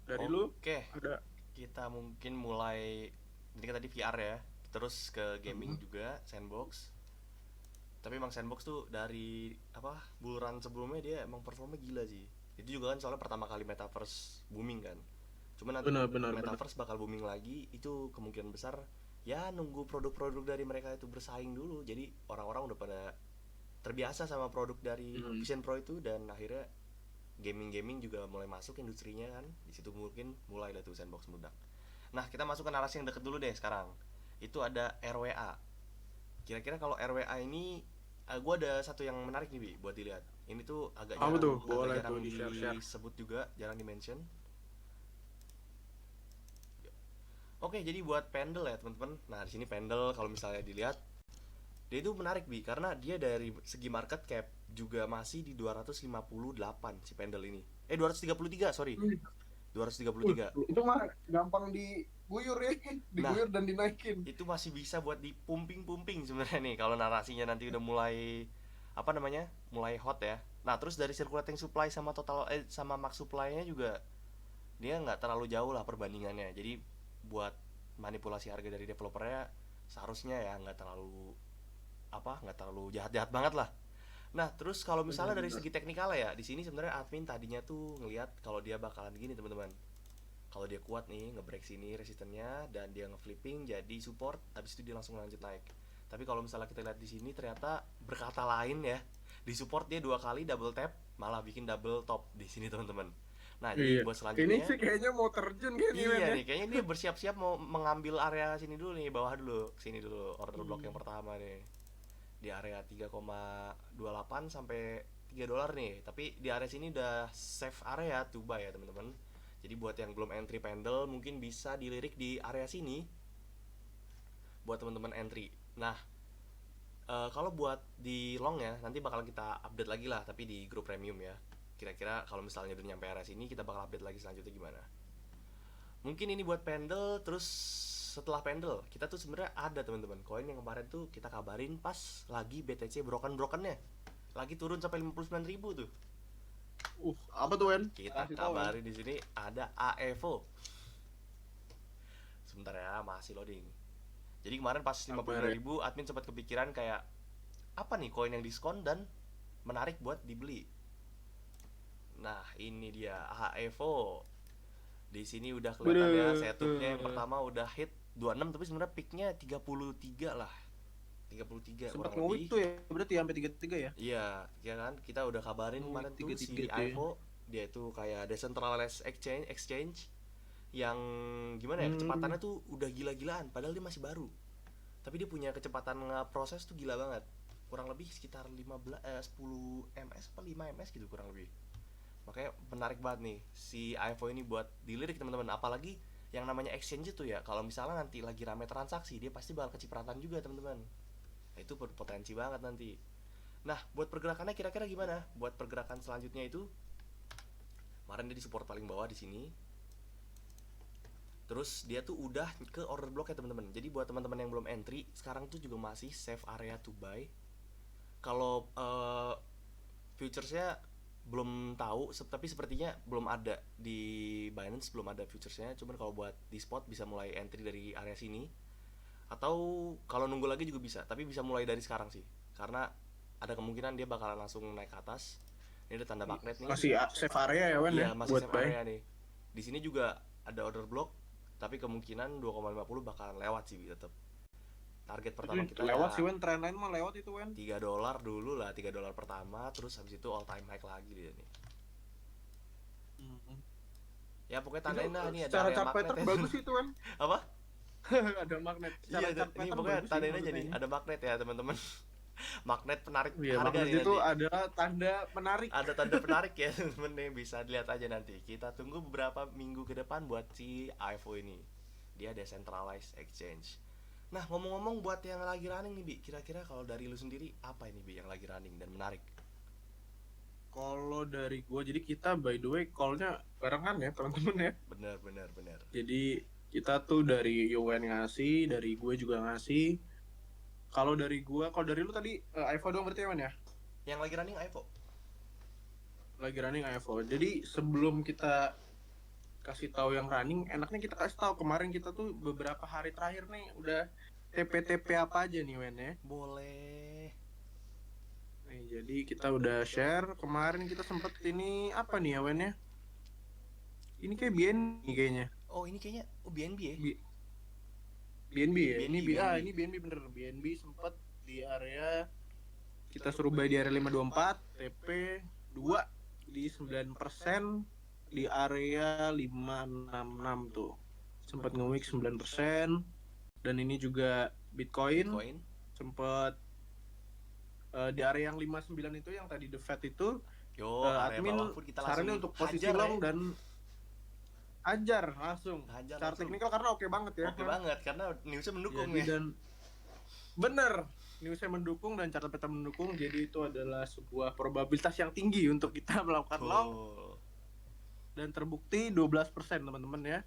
Dari lu Oke, ada kita mungkin mulai, ini kan tadi VR ya, terus ke gaming juga Sandbox. Tapi emang Sandbox tuh dari apa bull run sebelumnya dia emang performnya gila sih. Itu juga kan soalnya pertama kali Metaverse booming kan. Cuma nanti benar. Metaverse bakal booming lagi, itu kemungkinan besar ya nunggu produk-produk dari mereka itu bersaing dulu. Jadi orang-orang udah pada terbiasa sama produk dari Vision Pro itu, dan akhirnya gaming juga mulai masuk industrinya kan. Di situ mungkin mulai lah tuh Sandbox meledak. Nah, kita masuk ke narasi yang deket dulu deh sekarang. Itu ada RWA. Kira-kira kalau RWA ini gue ada satu yang menarik nih, Bi, buat dilihat. Ini tuh agak Apa jarang, tuh? Boleh jarang tuh di-share. disebut juga, jarang di-mention. Oke, jadi buat Pendle ya teman-teman. Nah, di sini Pendle kalau misalnya dilihat, dia itu menarik, Bi, karena dia dari segi market cap juga masih di 258 si Pendle ini. 233, sorry. 233. Itu mah gampang diguyur ya, diguyur dan dinaikin. Itu masih bisa buat dipumping-pumping sebenarnya nih kalau narasinya nanti udah mulai apa namanya? Mulai hot ya. Nah, terus dari circulating supply sama total sama max supply-nya juga dia nggak terlalu jauh lah perbandingannya. Jadi buat manipulasi harga dari developernya seharusnya ya nggak terlalu jahat-jahat banget lah. Nah, terus kalau misalnya dari segi teknikal ya, di sini sebenarnya admin tadinya tuh ngelihat kalau dia bakalan gini, teman-teman. Kalau dia kuat nih ngebreak sini resistennya dan dia ngeflipping jadi support, habis itu dia langsung lanjut naik. Tapi kalau misalnya kita lihat di sini ternyata berkata lain ya. Di support dia 2 kali double tap, malah bikin double top di sini, teman-teman. Nah, jadi buat selanjutnya ini sih kayaknya mau terjun kayak nih, iya nih, kayaknya dia bersiap-siap mau mengambil area sini dulu nih, bawah dulu, sini dulu, order block yang pertama nih. Di area 3,28 sampai $3 nih. Tapi di area sini udah safe area to buy ya, teman-teman. Jadi buat yang belum entry Pendle mungkin bisa dilirik di area sini buat teman-teman entry. Nah, kalau buat di long ya nanti bakal kita update lagi lah, tapi di grup premium ya. Kira-kira kalau misalnya udah nyampe area sini kita bakal update lagi selanjutnya gimana. Mungkin ini buat Pendle. Terus setelah Pendle kita tuh sebenarnya ada, teman-teman, koin yang kemarin tuh kita kabarin pas lagi BTC brokennya lagi turun sampai 59.000 tuh. Apa tuh, Wen? Kita kabarin di sini ada AEVO. Sebentar ya, masih loading. Jadi kemarin pas 52.000 admin sempat kepikiran kayak apa nih koin yang diskon dan menarik buat dibeli. Nah, ini dia AEVO. Di sini udah kelihatan ya setupnya yang pertama udah hit 26, tapi sebenarnya peaknya 33 lah. 33 sempat kurang lebih. Itu ya, berarti sampai 33 ya? Iya, ya kan? Kita udah kabarin kemarin tuh si AEVO, dia itu kayak decentralized exchange yang gimana ya, kecepatannya tuh udah gila-gilaan padahal dia masih baru. Tapi dia punya kecepatan nge-proses tuh gila banget. Kurang lebih sekitar 10 ms atau 5 ms gitu kurang lebih. Makanya menarik banget nih si AEVO ini buat dilirik, teman-teman. Apalagi yang namanya exchange itu ya, kalau misalnya nanti lagi rame transaksi dia pasti bakal kecipratan juga, teman-teman. Nah, itu berpotensi banget nanti. Nah, buat pergerakannya kira-kira gimana? Buat pergerakan selanjutnya itu kemarin dia di support paling bawah di sini. Terus dia tuh udah ke order block ya teman-teman. Jadi buat teman-teman yang belum entry, sekarang tuh juga masih save area to buy. Kalau futuresnya belum tahu, tapi sepertinya belum ada di Binance, belum ada futuresnya. Cuman kalau buat di spot bisa mulai entry dari area sini. Atau kalau nunggu lagi juga bisa, tapi bisa mulai dari sekarang sih. Karena ada kemungkinan dia bakalan langsung naik ke atas. Ini ada tanda magnet nih. Masih save area ya Wen Iya, ya masih buat save buy. area nih. Di sini juga ada order block, tapi kemungkinan 2,50 bakalan lewat sih tetap. Target pertama Itu kita lewat ya sih Wen, trendline mah lewat itu Wen. $3 dulu lah, $3 pertama, terus habis itu all time high lagi dia nih. Ya pokoknya tandain dah nih ada Secara area chart magnet pattern ya. bagus itu Wen. Apa? Ada magnet. Iya, Secara chart ini pattern pokoknya bagus tandain sih aja nih, maksudnya. ada magnet ya teman-teman. Magnet penarik Iya, harga magnet nih itu nanti. adalah tanda menarik. Ada tanda penarik ya temen-temen nih, bisa dilihat aja nanti. Kita tunggu beberapa minggu ke depan buat si IFO ini. Dia decentralized exchange. Nah, ngomong-ngomong buat yang lagi running nih Bi, kira-kira kalau dari lu sendiri apa ini Bi yang lagi running dan menarik? Kalau dari gue, jadi kita by the way call-nya barengan ya teman-teman ya. Bener bener bener. Jadi kita tuh dari UN ngasih, dari gue juga ngasih. Kalau dari gue, kalau dari lu tadi IFO doang berarti ya Wen ya? Yang lagi running IFO. Lagi running IFO. Jadi sebelum kita kasih tahu yang running, enaknya kita kasih tahu kemarin kita tuh beberapa hari terakhir nih udah TP-TP apa aja nih Wen ya. Boleh. Nih, jadi kita udah share kemarin kita sempet ini apa nih ya Wen ya? Ini kayak BNB kayaknya. Oh ini kayaknya BNB ya? BNB ya? BNB, Ini BNB bener. BNB sempet di area kita suruh buy di area 524, TP 2 di 9%, di area 566 tuh. Sempat nge-week 9%. Dan ini juga Bitcoin. Sempet di area yang 59 itu yang tadi the Fed itu. Yo, area admin bawah pun kita langsung sarannya untuk posisi hajar long ya. dan hajar langsung. Hajar Secara langsung. teknikal karena oke banget ya. Oke banget karena newsnya mendukung Jadi, nih. dan bener newsnya mendukung dan cara peta mendukung, jadi itu adalah sebuah probabilitas yang tinggi untuk kita melakukan long dan terbukti 12% teman-teman ya.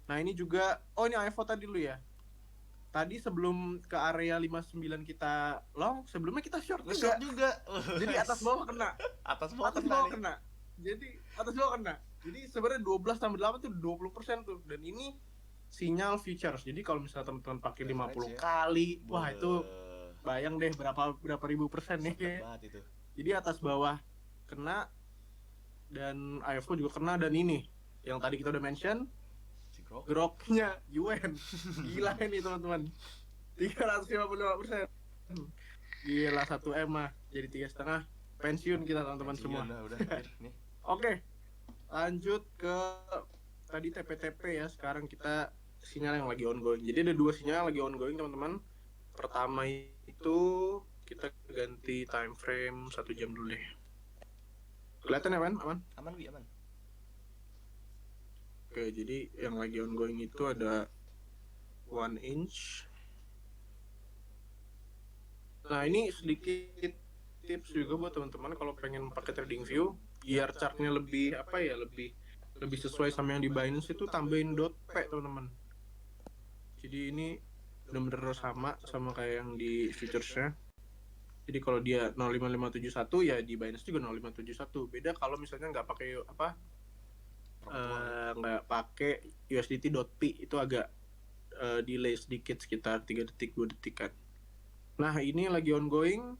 Nah ini juga, ini IFO tadi dulu ya. Tadi sebelum ke area 59 kita long, sebelumnya kita short juga. Jadi atas bawah kena. Atas bawah kena. Jadi atas bawah kena. Jadi sebenarnya 12 tambah 8 tuh 20% tuh. Dan ini sinyal futures. Jadi kalau misalnya teman-teman pakai 50 kali, wah itu bayang deh berapa ribu persen nih. Itu. Jadi atas bawah kena dan IFO juga kena, dan ini yang tadi kita udah mention groknya UN. Gila ini teman-teman. 355%. Gila 1M mah jadi 3,5 pensiun kita teman-teman semua. Udah nih. Oke. Lanjut ke tadi TP-TP ya. Sekarang kita sinyal yang lagi ongoing. Jadi ada 2 sinyal lagi ongoing teman-teman. Pertama itu kita ganti time frame 1 jam dulu deh. Kelihatan ya, aman? Aman, Bi, aman. Oke, jadi yang lagi ongoing itu ada 1 inch. Nah, ini sedikit tips juga buat teman-teman kalau pengen pakai trading view, biar chartnya lebih lebih sesuai sama yang di Binance, itu tambahin .p teman-teman. Jadi ini benar-benar sama kayak yang di futuresnya. Jadi kalau dia 05571 ya di Binance juga 05571. Beda kalau misalnya nggak pakai nggak pakai USDT.p, itu agak delay sedikit, sekitar 3 detik 2 detik kan. Nah ini lagi ongoing.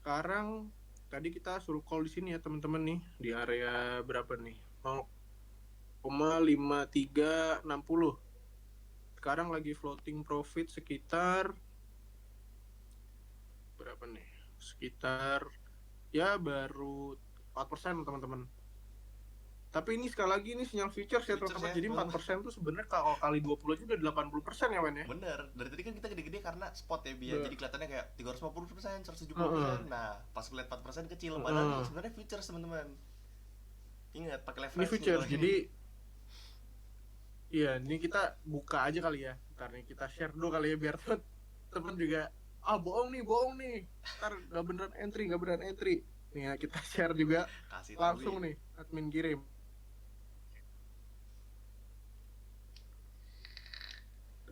Sekarang tadi kita suruh call di sini ya teman-teman nih, di area berapa nih? 0,5360. Sekarang lagi floating profit sekitar berapa nih? Sekitar ya baru 4% teman-teman. Tapi ini sekali lagi ini sinyal futures ya teman-teman. Jadi 4% tuh sebenarnya kalau kali 20 aja udah 80% ya Wen ya. Bener. Dari tadi kan kita gede-gede karena spot ya biar jadi kelihatannya kayak 350%, 170%. Nah, pas ngeliat 4% kecil, padahal sebenarnya futures teman-teman. Ingat pakai leverage. Ini futures. Jadi iya, ini kita buka aja kali ya. Ntar nih kita share dulu kali ya biar teman juga bohong nih. Ntar gak beneran entry. Nih ya, kita share juga. Kasih langsung nih admin kirim.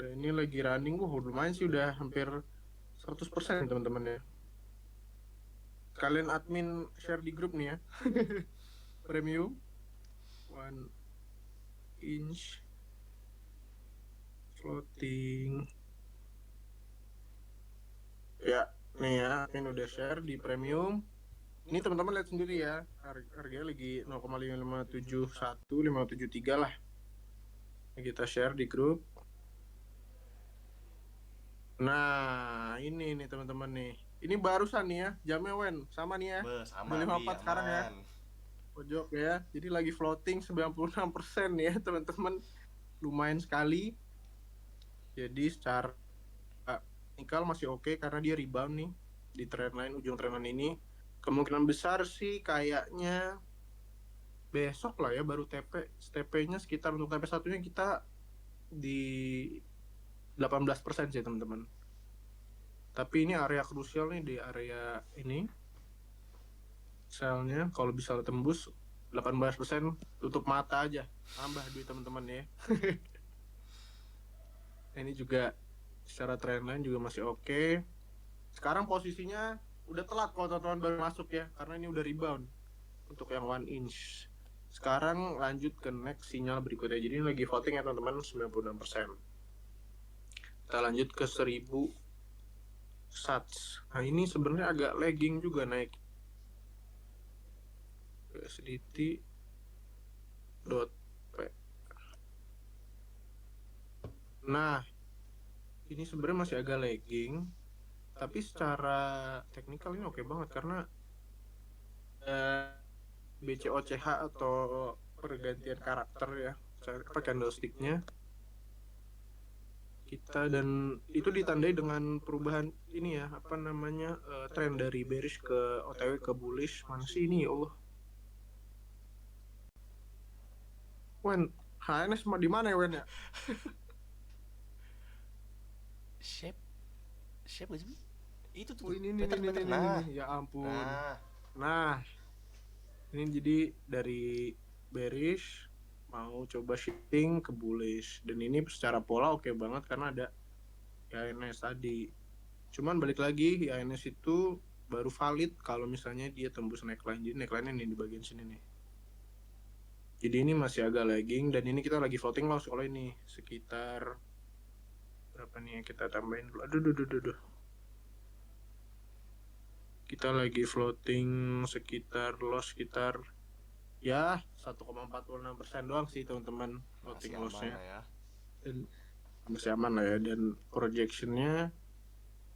Dan ini lagi running, lumayan sih, udah hampir 100% teman-teman ya. Kalian admin share di grup nih ya. Premium 1 inch floating. Ya, nih ya, admin udah share di premium. Ini teman-teman lihat sendiri ya, harganya lagi 0,571, 573 lah. Kita share di grup. Nah, ini nih teman-teman nih. Ini barusan nih ya, jamnya Wen, sama nih ya. Sama 54 sekarang ya. Pojok ya. Jadi lagi floating 96% ya, teman-teman. Lumayan sekali. Jadi secara teknikal masih oke karena dia rebound nih di trendline, ujung trendline ini. Kemungkinan besar sih kayaknya besok lah ya baru TP-nya sekitar untuk TP satunya kita di 18% sih teman-teman. Tapi ini area krusial nih, di area ini selnya kalau bisa tembus 18%, tutup mata aja, tambah duit teman-teman ya. Ini juga secara trendline juga masih oke. Sekarang posisinya udah telat kalau teman-teman baru masuk ya, karena ini udah rebound untuk yang 1 inch. Sekarang lanjut ke next sinyal berikutnya. Jadi ini lagi voting ya teman-teman, 96%. Kita lanjut ke 1000 sats. Nah ini sebenarnya agak lagging juga naik. USDT .p. Nah ini sebenarnya masih agak lagging, tapi secara teknikal ini oke banget karena BCOCH atau pergantian karakter ya, candlestick-nya kita, dan itu ditandai dengan perubahan ini ya, apa namanya, tren dari bearish ke OTW ke bullish. Mana sih ini ya Allah. Wen, HNS di mana ya Wen ya? Shape gak sih? Itu tuh. ini Nah. Ya ampun. Nah, ini jadi dari bearish mau coba shifting ke bullish, dan ini secara pola oke banget karena ada INS tadi. Cuman balik lagi, INS itu baru valid kalau misalnya dia tembus neckline. Jadi neckline ini di bagian sini nih. Jadi ini masih agak lagging, dan ini kita lagi floating loss oleh ini sekitar berapa nih, kita tambahin dulu. Aduh. Kita lagi floating sekitar loss sekitar ya 1,46% doang sih teman-teman floating loss-nya. Ya. Dan masih aman lah ya, dan projectionnya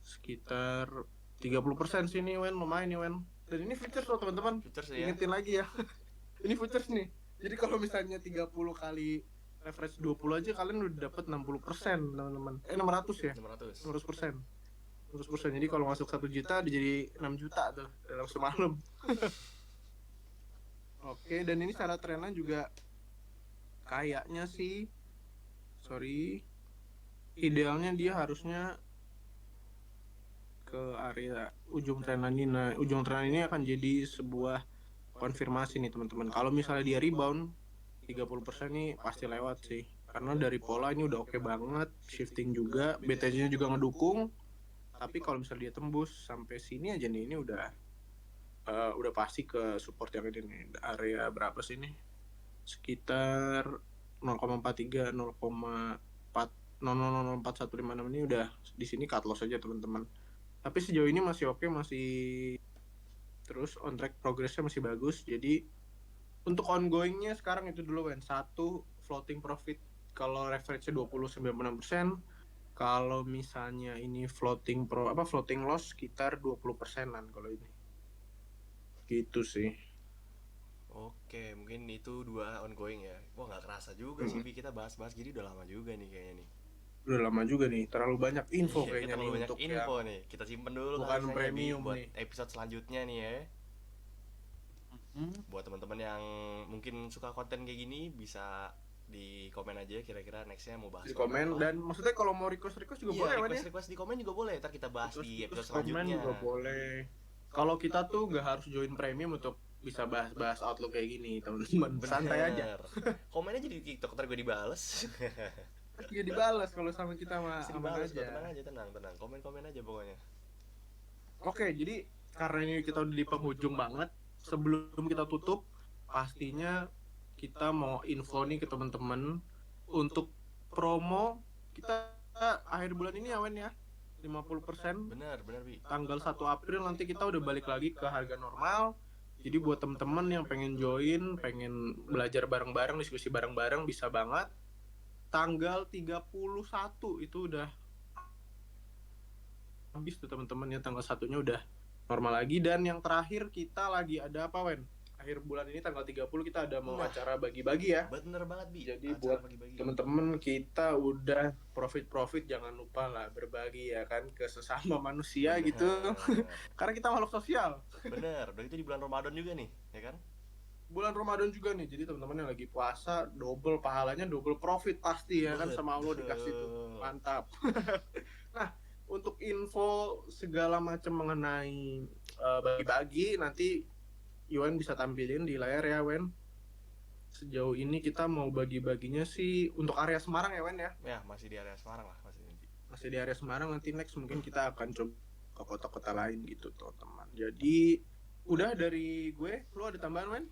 sekitar 30% sih nih Wen, lumayan nih Wen. Dan ini futures loh teman-teman. Ingetin lagi ya. Ini futures nih. Jadi kalau misalnya 30 kali leverage 20 aja kalian udah dapat 60% teman-teman. 600 ya? 600%. Jadi kalau masuk 1 juta jadi 6 juta tuh dalam semalam. Oke, dan ini secara trennya juga kayaknya sih, idealnya dia harusnya ke area ujung tren ini. Nah, ujung tren ini akan jadi sebuah konfirmasi nih teman-teman. Kalau misalnya dia rebound 30% nih pasti lewat sih, karena dari pola ini udah oke banget, shifting juga, BTC-nya juga ngedukung. Tapi kalau misalnya dia tembus sampai sini aja nih, ini udah pasti ke support yang ini nih. Area berapa sih nih? Sekitar 0,43, 0,4156 ini udah di sini cut loss aja teman-teman. Tapi sejauh ini masih oke, masih terus on track, progressnya masih bagus. Jadi untuk ongoingnya sekarang itu dulu Wen. 1 floating profit kalau leverage-nya 20-96%. Kalau misalnya ini floating loss sekitar 20%-an kalau ini. Gitu sih. Oke, mungkin itu 2 ongoing ya. Wah, nggak kerasa juga sih kita bahas-bahas gini udah lama juga nih kayaknya nih. Udah lama juga nih, terlalu banyak info kayaknya terlalu nih banyak untuk info nih. Kita simpen dulu bukan kali premium buat nih. episode selanjutnya nih ya. Buat teman-teman yang mungkin suka konten kayak gini bisa di komen aja kira-kira nextnya mau bahas di komen apa. Dan maksudnya kalau mau request juga boleh request di komen juga boleh, ntar kita bahas di episode selanjutnya juga boleh. Kalau kita tuh gak harus join premium untuk bisa bahas outlook kayak gini teman-teman, santai aja. Komen aja di TikTok, ntar gue dibales. Gak dibalas kalau sama kita mah Pasti aman dibalas kok, aja. tenang aja, tenang. Komen-komen aja pokoknya. Oke, jadi karena ini kita udah di penghujung banget, sebelum kita tutup, pastinya kita mau info nih ke teman-teman untuk promo kita akhir bulan ini ya Wen ya. 50%. Bener Bi. Tanggal 1 April nanti kita udah balik lagi ke harga normal. Jadi buat teman-teman yang pengen join, pengen belajar bareng-bareng, diskusi bareng-bareng bisa banget. Tanggal 31 itu udah habis tuh teman-teman ya, tanggal 1-nya udah normal lagi. Dan yang terakhir kita lagi ada apa Wen? Akhir bulan ini tanggal 30 kita ada mau acara bagi-bagi ya. Bener banget Bi. Jadi Acara buat bagi-bagi. teman-teman kita udah profit jangan lupa lah berbagi ya kan ke sesama manusia Bener. gitu. Karena kita makhluk sosial. Bener, udah itu di bulan Ramadan juga nih, ya kan? Bulan Ramadan juga nih, jadi teman-teman yang lagi puasa double pahalanya, double profit pasti ya kan, sama Allah dikasih tuh, mantap. Nah, untuk info segala macam mengenai bagi-bagi nanti Yuan bisa tampilin di layar ya Wen. Sejauh ini kita mau bagi-baginya sih untuk area Semarang ya Wen ya. Ya, masih di area Semarang lah, Masih di area Semarang, nanti next mungkin kita akan coba ke kota-kota lain gitu teman-teman. Jadi udah dari gue, lu ada tambahan Wen?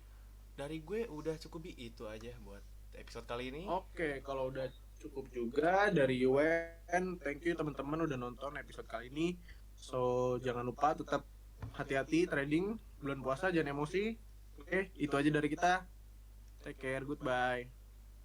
Dari gue udah cukup Bi, itu aja buat episode kali ini. Oke, kalau udah cukup juga dari UN. Thank you teman-teman udah nonton episode kali ini. So jangan lupa tetap hati-hati trading bulan puasa, jangan emosi. Oke, itu aja dari kita. Take care, goodbye.